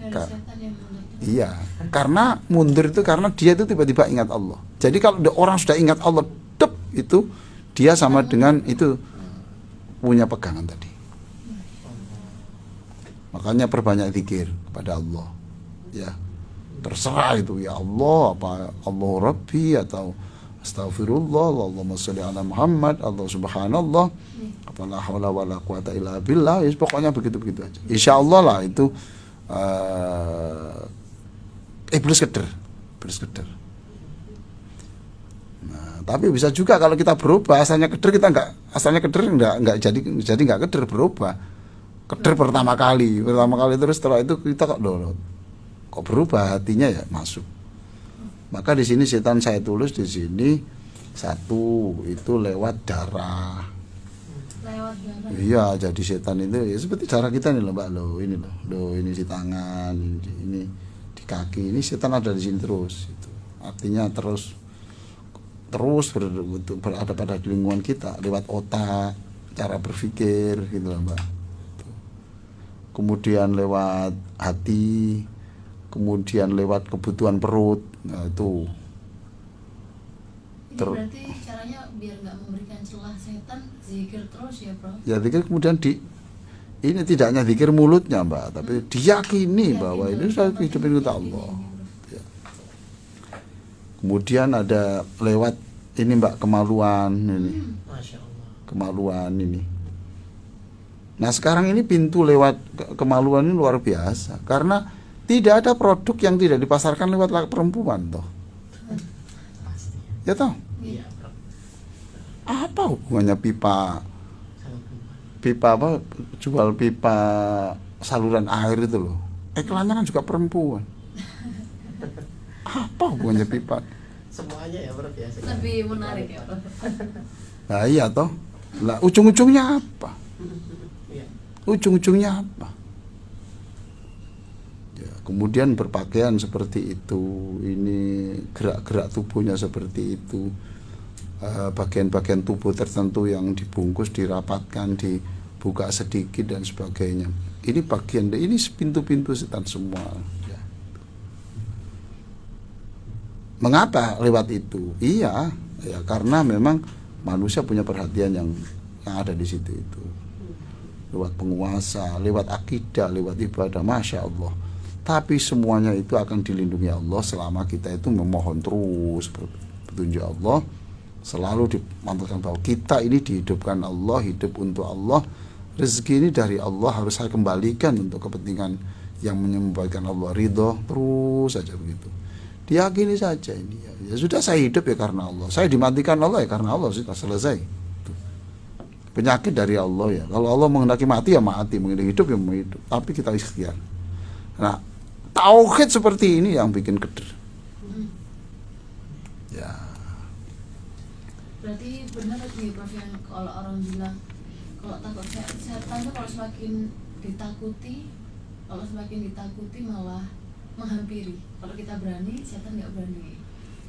Dari setan yang mundur. Iya, karena mundur itu karena dia itu tiba-tiba ingat Allah. Jadi kalau orang sudah ingat Allah, dep, itu dia sama dengan itu punya pegangan tadi. Makanya perbanyak zikir kepada Allah. Ya. Terserah itu, ya Allah, apa Allah Rabbi atau Astaghfirullah, Allahumma sholli ala Muhammad, Allah subhanallah, apa la haula wala quwata illa billah, ya, pokoknya begitu-begitu aja. Insyaallah lah itu iblis keder. Nah, tapi bisa juga kalau kita berubah, asalnya keder enggak jadi enggak keder, berubah. Keder pertama kali terus setelah itu kita kok berubah hatinya, ya masuk. Maka di sini setan saya tulis di sini satu itu lewat darah. Lewat darah. Iya, jadi setan itu ya seperti darah kita nih loh Mbak, ini di tangan, ini di kaki, ini setan ada di sini terus. Itu artinya terus berada pada lingkungan kita lewat otak, cara berpikir gitu loh Mbak. Kemudian lewat hati, kemudian lewat kebutuhan perut. Nah, itu Ini berarti caranya biar nggak memberikan celah setan, zikir terus ya bro. Ya zikir, kemudian ini tidak hanya zikir mulutnya Mbak, tapi diyakini bahwa ini sudah hidupin kita Allah. Ya. Kemudian ada lewat ini Mbak, kemaluan ini. Masya Allah. Kemaluan ini. Nah sekarang ini pintu lewat kemaluan ini luar biasa, karena tidak ada produk yang tidak dipasarkan lewat perempuan toh. Pasti. Ya toh? Iya, bro. Apa hubungannya pipa apa, jual pipa saluran air itu loh, iklannya kan juga perempuan. Apa hubungannya pipa? Semuanya ya bro, biasanya. Lebih menarik ya bro. Nah iya toh. Lah ujung-ujungnya apa? Iya. Ujung-ujungnya apa? Ya, kemudian berpakaian seperti itu, ini gerak-gerak tubuhnya seperti itu, bagian-bagian tubuh tertentu yang dibungkus, dirapatkan, dibuka sedikit dan sebagainya. Ini bagian, ini pintu-pintu setan semua. Ya. Mengapa lewat itu? Iya, ya karena memang manusia punya perhatian yang ada di situ itu. Lewat penguasa, lewat akidah, lewat ibadah, masya Allah. Tapi semuanya itu akan dilindungi Allah selama kita itu memohon terus petunjuk Allah, selalu dimantapkan bahwa kita ini dihidupkan Allah, hidup untuk Allah, rezeki ini dari Allah, harus saya kembalikan untuk kepentingan yang menyebabkan Allah ridho, terus saja begitu. Diyakini saja ini ya sudah, saya hidup ya karena Allah, saya dimatikan Allah ya karena Allah, sudah selesai. Penyakit dari Allah ya, kalau Allah menghendaki mati ya mati, menghendaki hidup ya mau hidup, tapi kita ikhtiar. Nah tauhid seperti ini yang bikin keder. Ya. Berarti benar nih Prof yang kalau orang bilang kalau takut setan tuh kalau semakin ditakuti malah menghampiri. Kalau kita berani, setan nggak berani.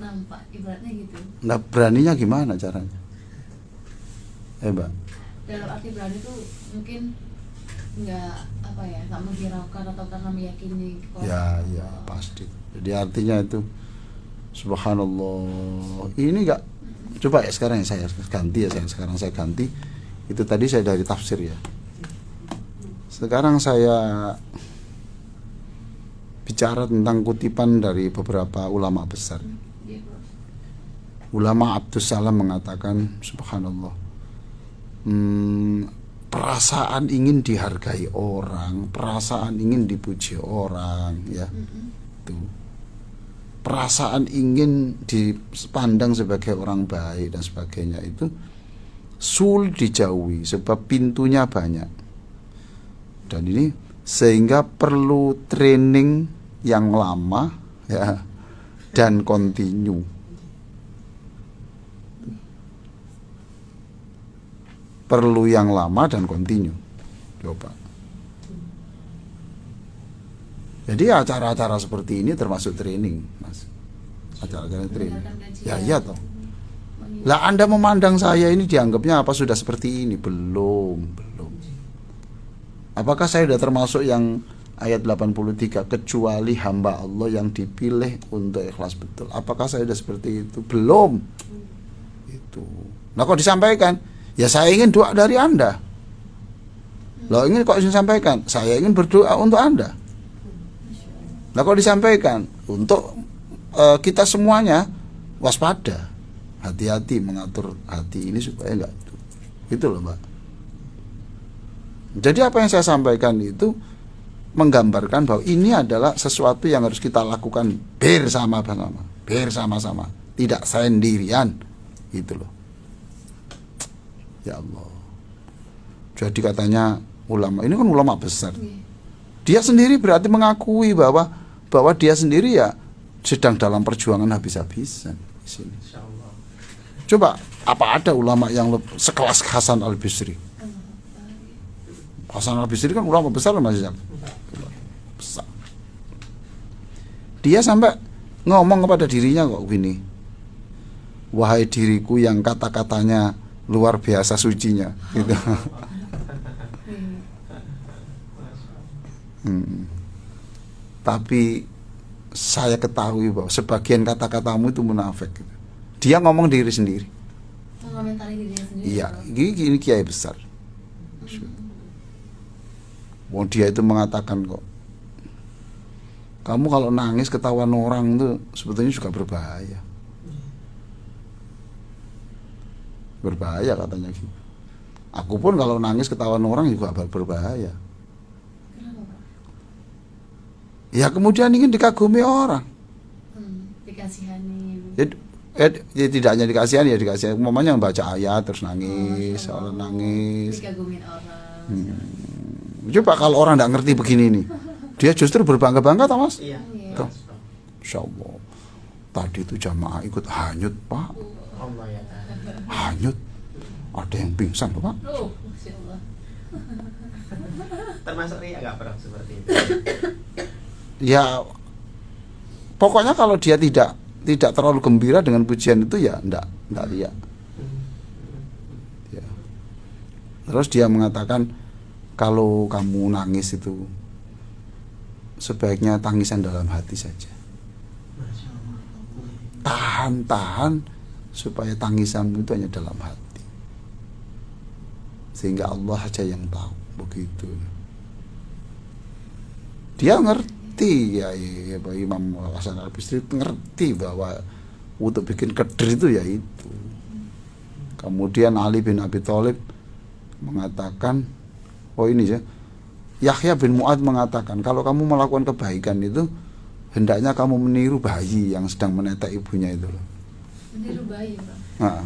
Nampak ibaratnya gitu. Nah beraninya gimana caranya? Mbak. Dalam arti berani tuh mungkin nggak menghiraukan atau karena meyakini ya pasti. Jadi artinya itu subhanallah, ini enggak, coba ya sekarang saya ganti itu tadi saya dari tafsir ya, sekarang saya bicara tentang kutipan dari beberapa ulama besar. Ulama Abdus Salam mengatakan subhanallah, perasaan ingin dihargai orang, perasaan ingin dipuji orang, ya, tuh, perasaan ingin dipandang sebagai orang baik dan sebagainya itu sulit dijauhi sebab pintunya banyak. Dan ini sehingga perlu training yang lama, ya, dan kontinu. perlu yang lama dan kontinu. Coba. Jadi acara-acara seperti ini termasuk training, Mas. Acara-acara training. Ya iya toh. Lah Anda memandang saya ini dianggapnya apa sudah seperti ini? Belum. Apakah saya sudah termasuk yang ayat 83 kecuali hamba Allah yang dipilih untuk ikhlas betul? Apakah saya sudah seperti itu? Belum. Itu. Nah kok disampaikan? Ya saya ingin doa dari Anda. Loh ingin kok disampaikan? Saya ingin berdoa untuk Anda. Nah kok disampaikan? Untuk kita semuanya waspada. Hati-hati mengatur hati ini supaya enggak itu loh Mbak. Jadi apa yang saya sampaikan itu menggambarkan bahwa ini adalah sesuatu yang harus kita lakukan bersama-sama, tidak sendirian, gitu loh. Ya Allah. Jadi katanya ulama, ini kan ulama besar. Dia sendiri berarti mengakui bahwa dia sendiri ya sedang dalam perjuangan habis-habisan di sini. Coba apa ada ulama yang sekelas Hasan Al-Bisri? Hasan Al-Bisri kan ulama besar Mas Zak. Besar. Dia sampai ngomong kepada dirinya kok gini. Wahai diriku yang kata-katanya luar biasa sucinya gitu. Tapi saya ketahui bahwa sebagian kata-katamu itu munafik gitu. Dia ngomong diri sendiri. Mengomentari dirinya sendiri. Iya, ini kiai besar. Wong dia itu mengatakan kok, kamu kalau nangis ketahuan orang itu sebetulnya juga berbahaya. Berbahaya katanya gitu. Aku pun kalau nangis ketahuan orang juga berbahaya. Kenapa Pak? Ya kemudian ingin dikagumi orang. Dikasihani. Ya tidak hanya dikasihani, ya dikasihani. Umpamanya baca ayat terus nangis, orang nangis. Dikagumin orang. Coba kalau orang tidak ngerti begini nih, dia justru berbangga-bangga, tak Mas? Iya. Tuh. Insya Allah. Tadi itu jamaah ikut hanyut, Pak. Allah ya. Hanyut. Ada yang pingsan, Pak. Masya Allah. Termasuk ria nggak pernah seperti itu? Ya, pokoknya kalau dia tidak terlalu gembira dengan pujian itu ya enggak riya. Ya. Terus dia mengatakan kalau kamu nangis itu sebaiknya tangisan dalam hati saja. Tahan supaya tangisanmu itu hanya dalam hati. Sehingga Allah saja yang tahu begitu. Dia ngerti ya Imam Hasan Al-Bisri ngerti bahwa untuk bikin keder itu ya itu. Kemudian Ali bin Abi Thalib mengatakan, oh ini ya, Yahya bin Mu'adz mengatakan kalau kamu melakukan kebaikan itu hendaknya kamu meniru bayi yang sedang menetek ibunya itu loh. Meniru bayi Pak. Nah,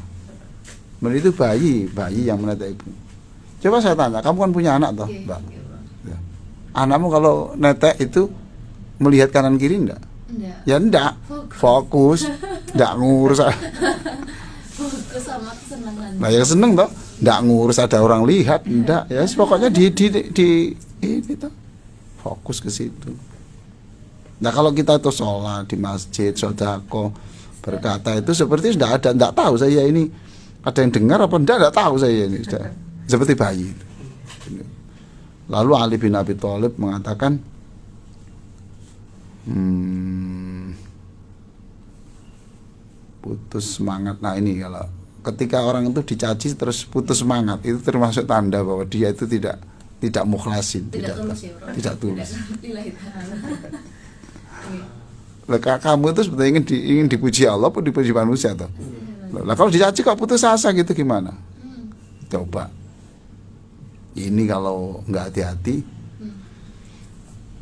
meniru bayi yang menetek ibu. Coba saya tanya, kamu kan punya anak toh, Mbak? Ya. Anakmu kalau netek itu melihat kanan kiri enggak? Enggak. Ya enggak. Fokus. Enggak ngurus. Fokus sama kesenangan. Nah, ya seneng toh. Enggak ngurus ada orang lihat, enggak. Ya pokoknya di ini toh. Fokus ke situ. Nah, kalau kita tuh sholat di masjid, sedekah, berkata itu seperti sudah ada, enggak tahu saya ini ada yang dengar apa enggak tahu saya ini sudah seperti bayi. Lalu Ali bin Abi Thalib mengatakan putus semangat. Nah ini kalau ketika orang itu dicaci terus putus semangat, itu termasuk tanda bahwa dia itu tidak mukhlasin, Tidak tulus ya Bro. tidak tulus. Lillahi ta'ala. Lah kamu itu sebetulnya ingin dipuji Allah pun dipuji manusia toh. Lah kalau dicaci kok putus asa gitu gimana? Coba. Ini kalau nggak hati-hati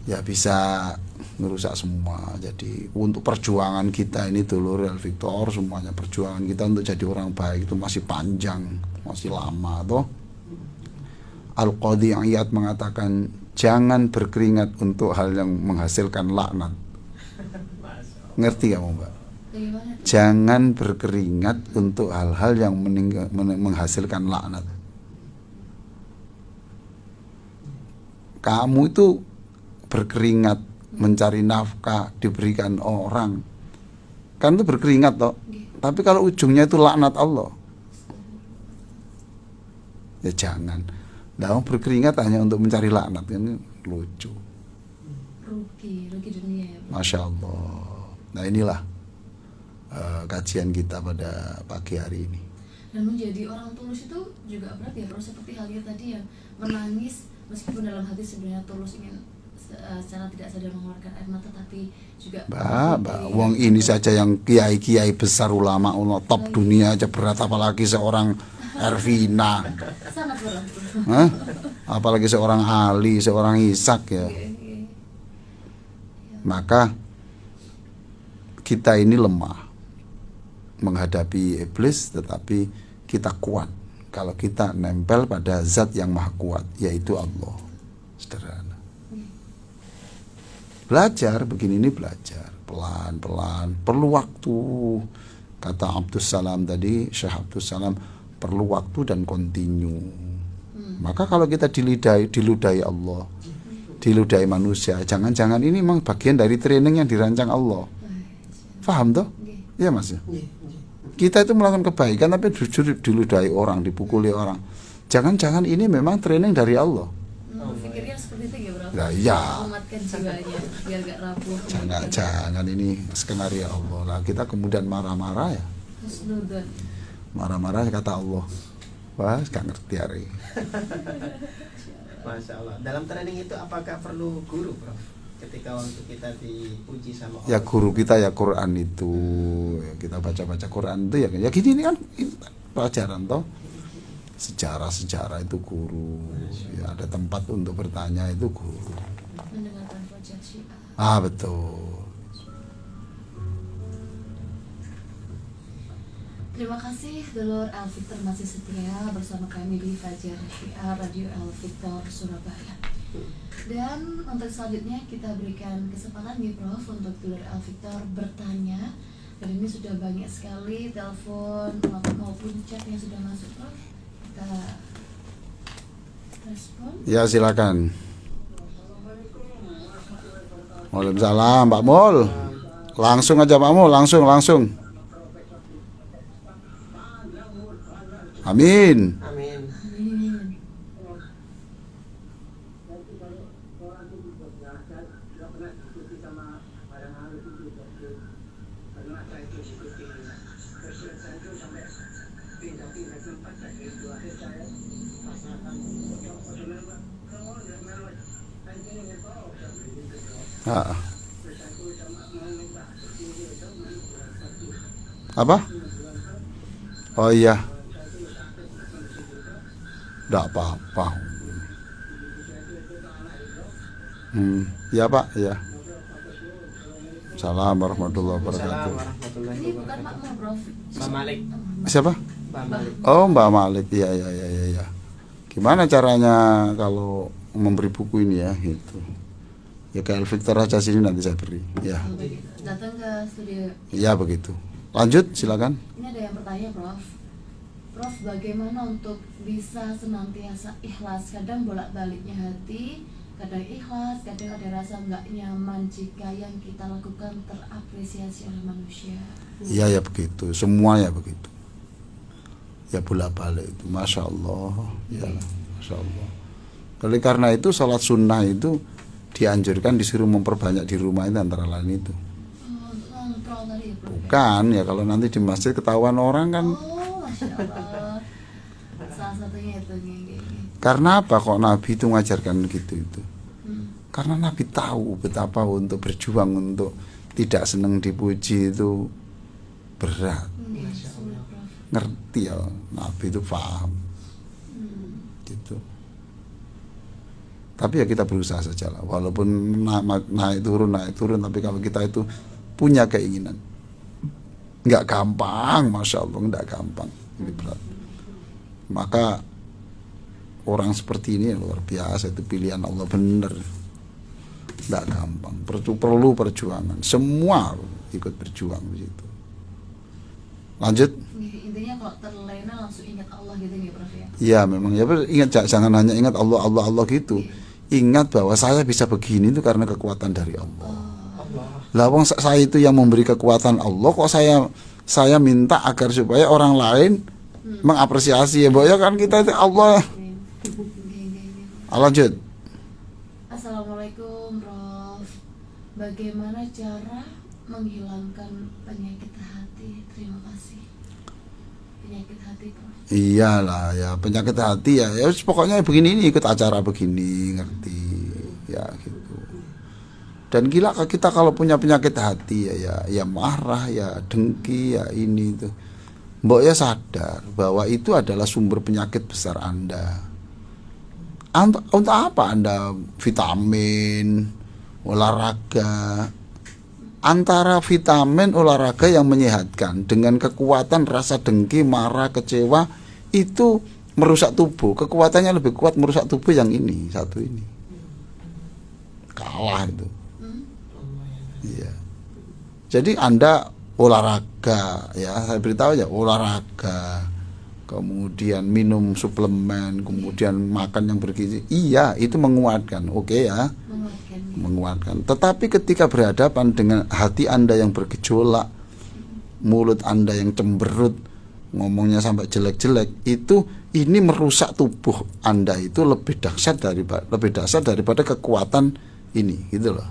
ya bisa ngerusak semua. Jadi untuk perjuangan kita ini dulur Real Victor, semuanya perjuangan kita untuk jadi orang baik itu masih panjang, masih lama toh. Al-Qadhi Iyad mengatakan jangan berkeringat untuk hal yang menghasilkan laknat. Ngerti kamu Mbak? Bagaimana? Jangan berkeringat untuk hal-hal yang menghasilkan laknat. Kamu itu berkeringat mencari nafkah diberikan orang, kan itu berkeringat toh. Tapi kalau ujungnya itu laknat Allah, ya jangan. Nah, berkeringat hanya untuk mencari laknat, ini lucu. Rugi dunia ya, Prof. Masya Allah. Nah inilah kajian kita pada pagi hari ini. Dan menjadi orang tulus itu juga berat ya, Prof, seperti halnya tadi yang menangis meskipun dalam hati sebenarnya tulus ingin secara tidak sadar mengeluarkan air mata, tapi juga Wong ini saja yang kiai-kiai besar, ulama top dunia aja berat, apalagi seorang Ervina. Sangat berat. Hah? Apalagi seorang Ali, seorang Ishak ya. Maka kita ini lemah menghadapi iblis, tetapi kita kuat kalau kita nempel pada zat yang maha kuat, yaitu Allah. Sederhana. Belajar begini, ini belajar pelan-pelan, perlu waktu. Kata Abdus Salam tadi, Syekh Abdus Salam, perlu waktu dan kontinu. Maka kalau kita diludahi Allah, diludahi manusia, jangan-jangan ini memang bagian dari training yang dirancang Allah. Paham toh? Iya Mas. Kita itu melakukan kebaikan tapi jujur diludahi orang, dipukuli orang. Jangan-jangan ini memang training dari Allah. Pikirnya seperti itu ya, Bro. Nah, iya. Menguatkan jiwanya biar gak rapuh. Jangan ini skenario Allah. Lah kita kemudian marah-marah ya. Husnudzon. Marah-marah kata Allah. Wah, gak ngerti hari. Masya Allah. Dalam training itu apakah perlu guru, Prof? Ketika waktu kita diuji sama Allah. Ya guru kita ya Quran itu. Ya, kita baca-baca Quran itu ya gini ini kan ini pelajaran toh. Sejarah itu guru. Ya ada tempat untuk bertanya itu guru. Mendengarkan project Syiah. Betul. Terima kasih Dulur Al-Fiktor masih setia bersama kami di Fajar Syiar Radio Al-Fiktor Surabaya. Dan untuk selanjutnya kita berikan kesempatan nih Prof untuk Dulur Al-Fiktor bertanya. Dan ini sudah banyak sekali telepon maupun chat yang sudah masuk, Prof. Kita respon. Ya silakan. Waalaikumsalam Pak Mul. Langsung aja Pak Mul, langsung. Amin. Amin. Apa? Oh iya. Tidak apa-apa. Ya Pak, ya. Salam warahmatullahi wabarakatuh. Ini bukan makmur, Prof. Mbak Malik. Siapa? Mbak Malik. Oh Mbak Malik, ya. Gimana caranya kalau memberi buku ini ya, gitu. Ya kayak Victor aja sini nanti saya beri. Ya. Datang ke studio. Ya begitu. Lanjut, silakan. Ini ada yang bertanya, Prof. Prof, bagaimana untuk bisa senantiasa ikhlas? Kadang bolak-baliknya hati, kadang ikhlas, kadang ada rasa nggak nyaman jika yang kita lakukan terapresiasi oleh manusia. Iya ya begitu, semuanya begitu. Ya bolak-balik itu, masya Allah, ya, masya Allah. Oleh karena itu sholat sunnah itu dianjurkan disuruh memperbanyak di rumah itu antara lain itu. Untuk ngontrol tadi ya, Prof. Bukan ya kalau nanti di masjid ketahuan orang kan. Oh, masya Allah. Salah satunya itu nih. Karena apa kok Nabi itu mengajarkan gitu itu? Karena Nabi tahu betapa untuk berjuang untuk tidak senang dipuji itu berat. Ngerti ya, Nabi itu paham. Gitu. Tapi ya kita berusaha saja lah, walaupun naik turun, tapi kalau kita itu punya keinginan, nggak gampang, masya Allah, nggak gampang, ini berat. Maka orang seperti ini luar biasa, itu pilihan Allah bener, nggak gampang, perlu perjuangan, semua ikut berjuang di situ. Lanjut. Intinya kalau terlena langsung ingat Allah gitu nih, Prof ya. Iya memang ya, ingat jangan hanya ingat Allah gitu. ingat bahwa saya bisa begini itu karena kekuatan dari Allah. Allah. Lah wong saya itu yang memberi kekuatan Allah, kok saya minta agar supaya orang lain mengapresiasi ya, Mbok ya kan kita itu Allah. Lanjut. Assalamualaikum Prof. Bagaimana cara menghilangkan penyakit hati? Terima kasih. Penyakit hati Prof. Iyalah ya, penyakit hati ya, ya pokoknya begini, ini ikut acara begini, ngerti ya gitu. Dan gila kita kalau punya penyakit hati ya marah, ya dengki, ya ini itu. Mbok ya sadar bahwa itu adalah sumber penyakit besar Anda. Untuk apa Anda vitamin, olahraga? Antara vitamin, olahraga yang menyehatkan dengan kekuatan rasa dengki, marah, kecewa, itu merusak tubuh. Kekuatannya lebih kuat merusak tubuh yang ini, satu ini. Kalah itu. Iya. Jadi Anda olahraga, ya saya beritahu ya, olahraga, kemudian minum suplemen, kemudian makan yang bergizi, iya itu menguatkan, oke ya, menguatkan. Tetapi ketika berhadapan dengan hati Anda yang bergejolak, mulut Anda yang cemberut, ngomongnya sampai jelek-jelek, itu ini merusak tubuh Anda itu lebih dahsyat daripada kekuatan ini, gitu loh.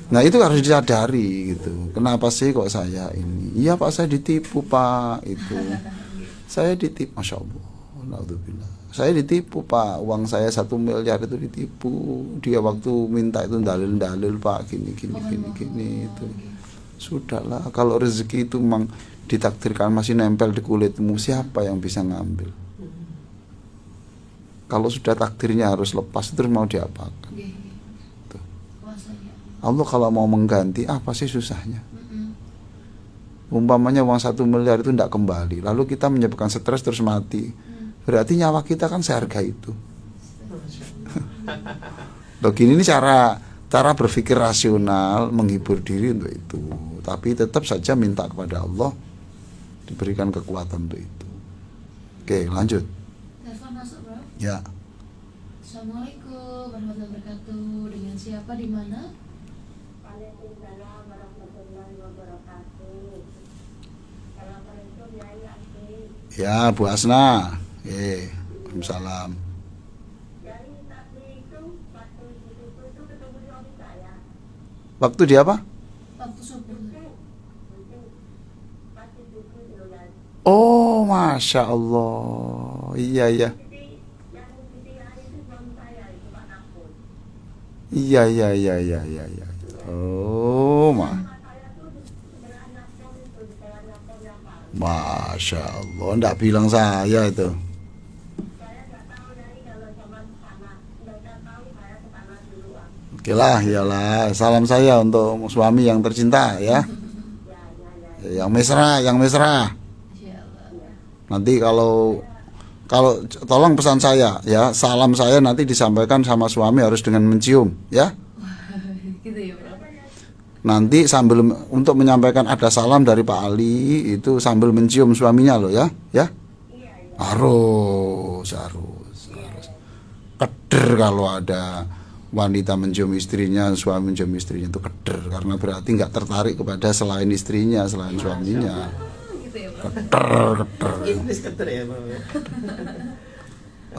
Nah itu harus disadari gitu. Kenapa sih kok saya ini? Iya Pak, saya ditipu Pak, itu. Saya ditipu, Masya Allah. Alhamdulillah. Saya ditipu Pak, uang saya 1 miliar itu ditipu. Dia waktu minta itu dalil-dalil Pak, gini itu. Sudahlah, kalau rezeki itu memang ditakdirkan masih nempel di kulitmu, siapa yang bisa ngambil? Kalau sudah takdirnya harus lepas, terus mau diapakan? Allah kalau mau mengganti, apa sih susahnya? Umpamanya uang 1 miliar itu tidak kembali, lalu kita menyebabkan stres terus mati, berarti nyawa kita kan seharga itu. Begini ini cara berpikir rasional, menghibur diri untuk itu. Tapi tetap saja minta kepada Allah diberikan kekuatan untuk itu. Oke, lanjut. Telepon masuk, Bro. Ya. Assalamualaikum warahmatullahi wabarakatuh. Dengan siapa, di mana? Waalaikumsalam warahmatullahi wabarakatuh. Assalamualaikum Yai Asri. Ya, Bu Asna. Waalaikumsalam. Yai tadi itu waktu di situ itu ketemu suami saya. Waktu di apa? Waktu subuh. Itu pasti buku itu Yai. Oh, Masya Allah. Iya. Jadi yang di Yai itu suami saya itu Pak Nakul. Iya. Oh, Saya tuh sebenarnya nakal itu saya nakal yang baru. Masya Allah. Nggak bilang saya itu. Saya nggak tahu Yai kalau zaman sana. Nggak tahu saya ke sana duluan. Oke lah, iyalah. Salam saya untuk suami yang tercinta ya. Ya. Yang mesra. Insyaallah. Nanti kalau tolong pesan saya ya, salam saya nanti disampaikan sama suami harus dengan mencium ya. Gitu ya, Bro. Nanti sambil untuk menyampaikan ada salam dari Pak Ali itu sambil mencium suaminya loh ya. Harus. Keder kalau ada wanita mencium istrinya, suami mencium istrinya itu keder, karena berarti nggak tertarik kepada selain istrinya, selain suaminya. Gitu ya, Bro. Keder. Inggris keter ya Bang.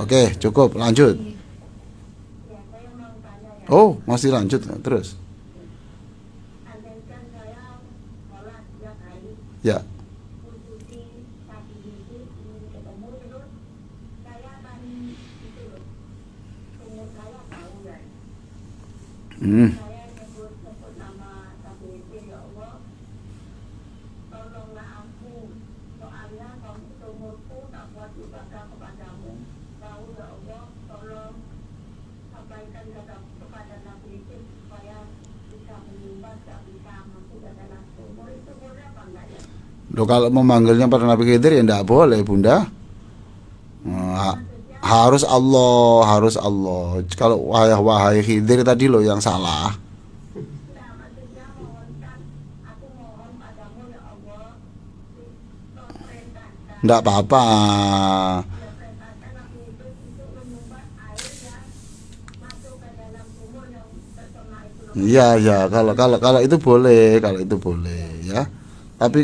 Oke, cukup, lanjut. Ya, saya mau tanya ya. Oh, masih lanjut terus. Andaikan saya sholat tiap hari, Ya. khususi pagi ini ingin ketemu terus, saya akan itu loh, umur saya tahu ya. Saya sebut nama KBP, ya Allah, tolonglah aku, soalnya kamu umurku tak buat ibadah kepadamu. Tahu ya Allah, tolong sampaikan kepada Nabi itu supaya bisa menyumbang, tak bisa mampu dalam umur itu boleh apa enggak ya? Loh, kalau memanggilnya pada Nabi Khidir ya enggak boleh, Bunda. Harus Allah. Kalau wahai Khidir tadi loh yang salah. Nah, maksudnya mohonkan, aku mohon padamu ya Allah, perintahkan Enggak apa-apa. perintahkan Nabi itu untuk menyumbang Iya ya, kalau itu boleh, kalau itu boleh ya. Tapi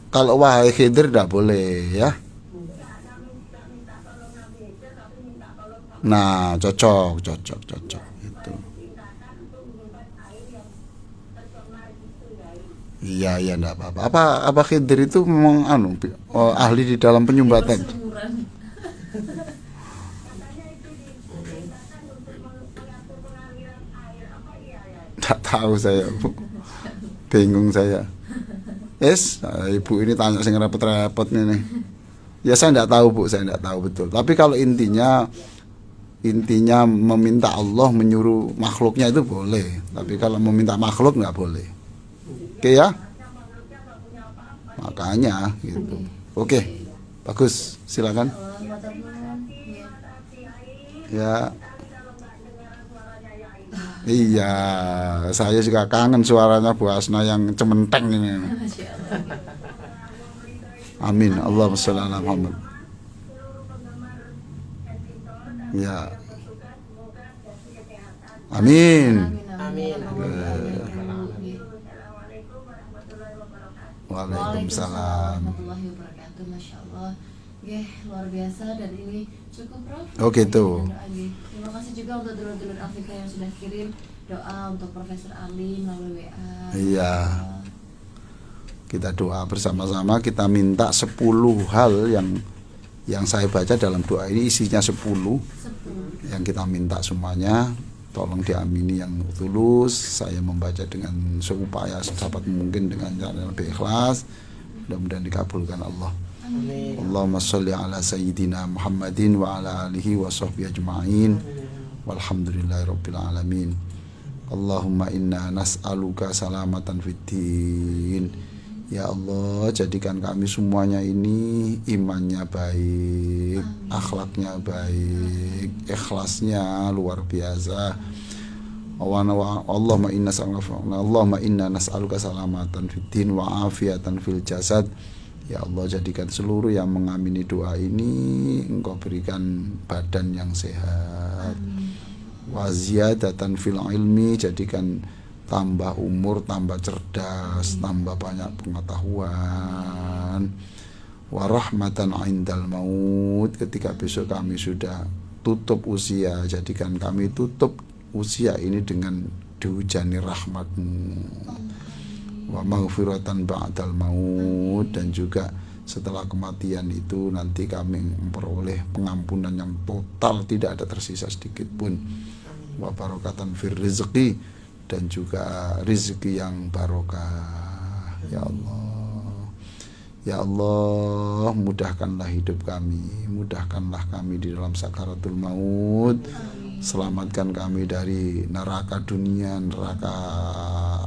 kalau wahai Khidir tidak boleh ya. Nah, cocok itu. Iya enggak apa-apa. Apa Khidir itu memang ahli di dalam penyumbatan? Persemuran. Tak tahu saya, Bu. Bingung saya. Ibu ini tanya sing repot-repot nih. Ya saya enggak tahu, Bu, saya enggak tahu betul. Tapi kalau intinya meminta Allah menyuruh makhluknya itu boleh. Tapi kalau meminta makhluk nggak boleh. Oke ya? Makanya gitu. Oke. Bagus, silakan. Ya. Iya, saya juga kangen suaranya Bu Asna yang cementeng ini. Masya Allah. Amin. Allahumma sholli ala Muhammad. Ya. Amin. Amin. Waalaikumsalam. warahmatullahi wabarakatuh. Masya Allah. Oke, luar biasa dan ini cukup, Prof. Oh gitu. Terima kasih juga untuk dulur-dulur Afrika yang sudah kirim doa untuk Profesor Ali melalui WA. Iya. Kita doa bersama-sama, kita minta 10 hal yang saya baca dalam doa ini, isinya 10 yang kita minta semuanya. Tolong diamini yang tulus. Saya membaca dengan seupaya sedapat mungkin dengan cara yang lebih ikhlas. Mudah-mudahan dikabulkan Allah. Amin. Allahumma sholli ala sayyidina Muhammadin wa ala alihi wa sahbihi ajma'in. Walhamdulillahirabbil alamin. Allahumma inna nas'aluka salamatan fid din. Ya Allah, jadikan kami semuanya ini imannya baik, akhlaknya baik, ikhlasnya luar biasa. Allahumma inna nas'aluka salamatan fid din wa afiatan fil jasad. Ya Allah, jadikan seluruh yang mengamini doa ini Engkau berikan badan yang sehat. Wa ziyadatan fil ilmi, jadikan tambah umur, tambah cerdas, tambah banyak pengetahuan. Wa rahmatan indal maut, ketika besok kami sudah tutup usia, jadikan kami tutup usia ini dengan dihujani rahmat-Mu. Wa maghfiratan ba'dal maut, dan juga setelah kematian itu nanti kami memperoleh pengampunan yang total, tidak ada tersisa sedikit pun. Wa barakatan fir rizqi, dan juga rezeki yang barokah. Ya Allah, ya Allah, mudahkanlah hidup kami, mudahkanlah kami di dalam sakaratul maut. Selamatkan kami dari neraka dunia, neraka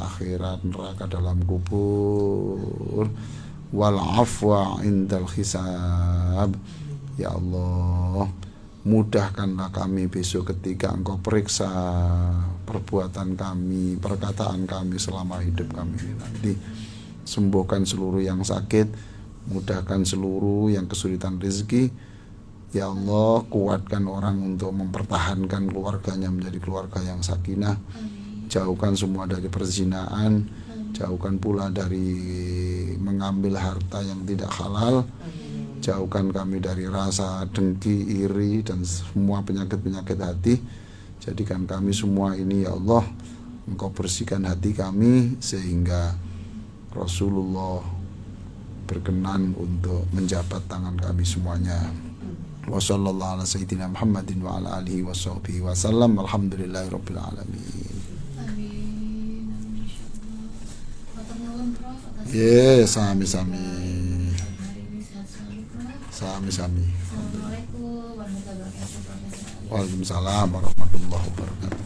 akhirat, neraka dalam kubur. Wal afwa indal hisab. Ya Allah, mudahkanlah kami besok ketika Engkau periksa perbuatan kami, perkataan kami selama hidup kami ini nanti. Sembuhkan seluruh yang sakit, mudahkan seluruh yang kesulitan rezeki. Ya Allah, kuatkan orang untuk mempertahankan keluarganya menjadi keluarga yang sakinah. Jauhkan semua dari perzinaan, jauhkan pula dari mengambil harta yang tidak halal. Jauhkan kami dari rasa dengki, iri, dan semua penyakit-penyakit hati. Jadikan kami semua ini, ya Allah, Engkau bersihkan hati kami sehingga Rasulullah berkenan untuk menjabat tangan kami semuanya. Wa sallallahu ala sayyidina Muhammadin wa ala alihi wa sahbihi wa sallam. Alhamdulillahirabbil alamin. Amin. Insyaallah. Matur nuwun, Prof. Sami-sami. Hari ini sehat selalu, Prof. Sami-sami. Assalamualaikum warahmatullahi wabarakatuh, Profesor Ali. Waalaikumsalam warahmatullahi wabarakatuh.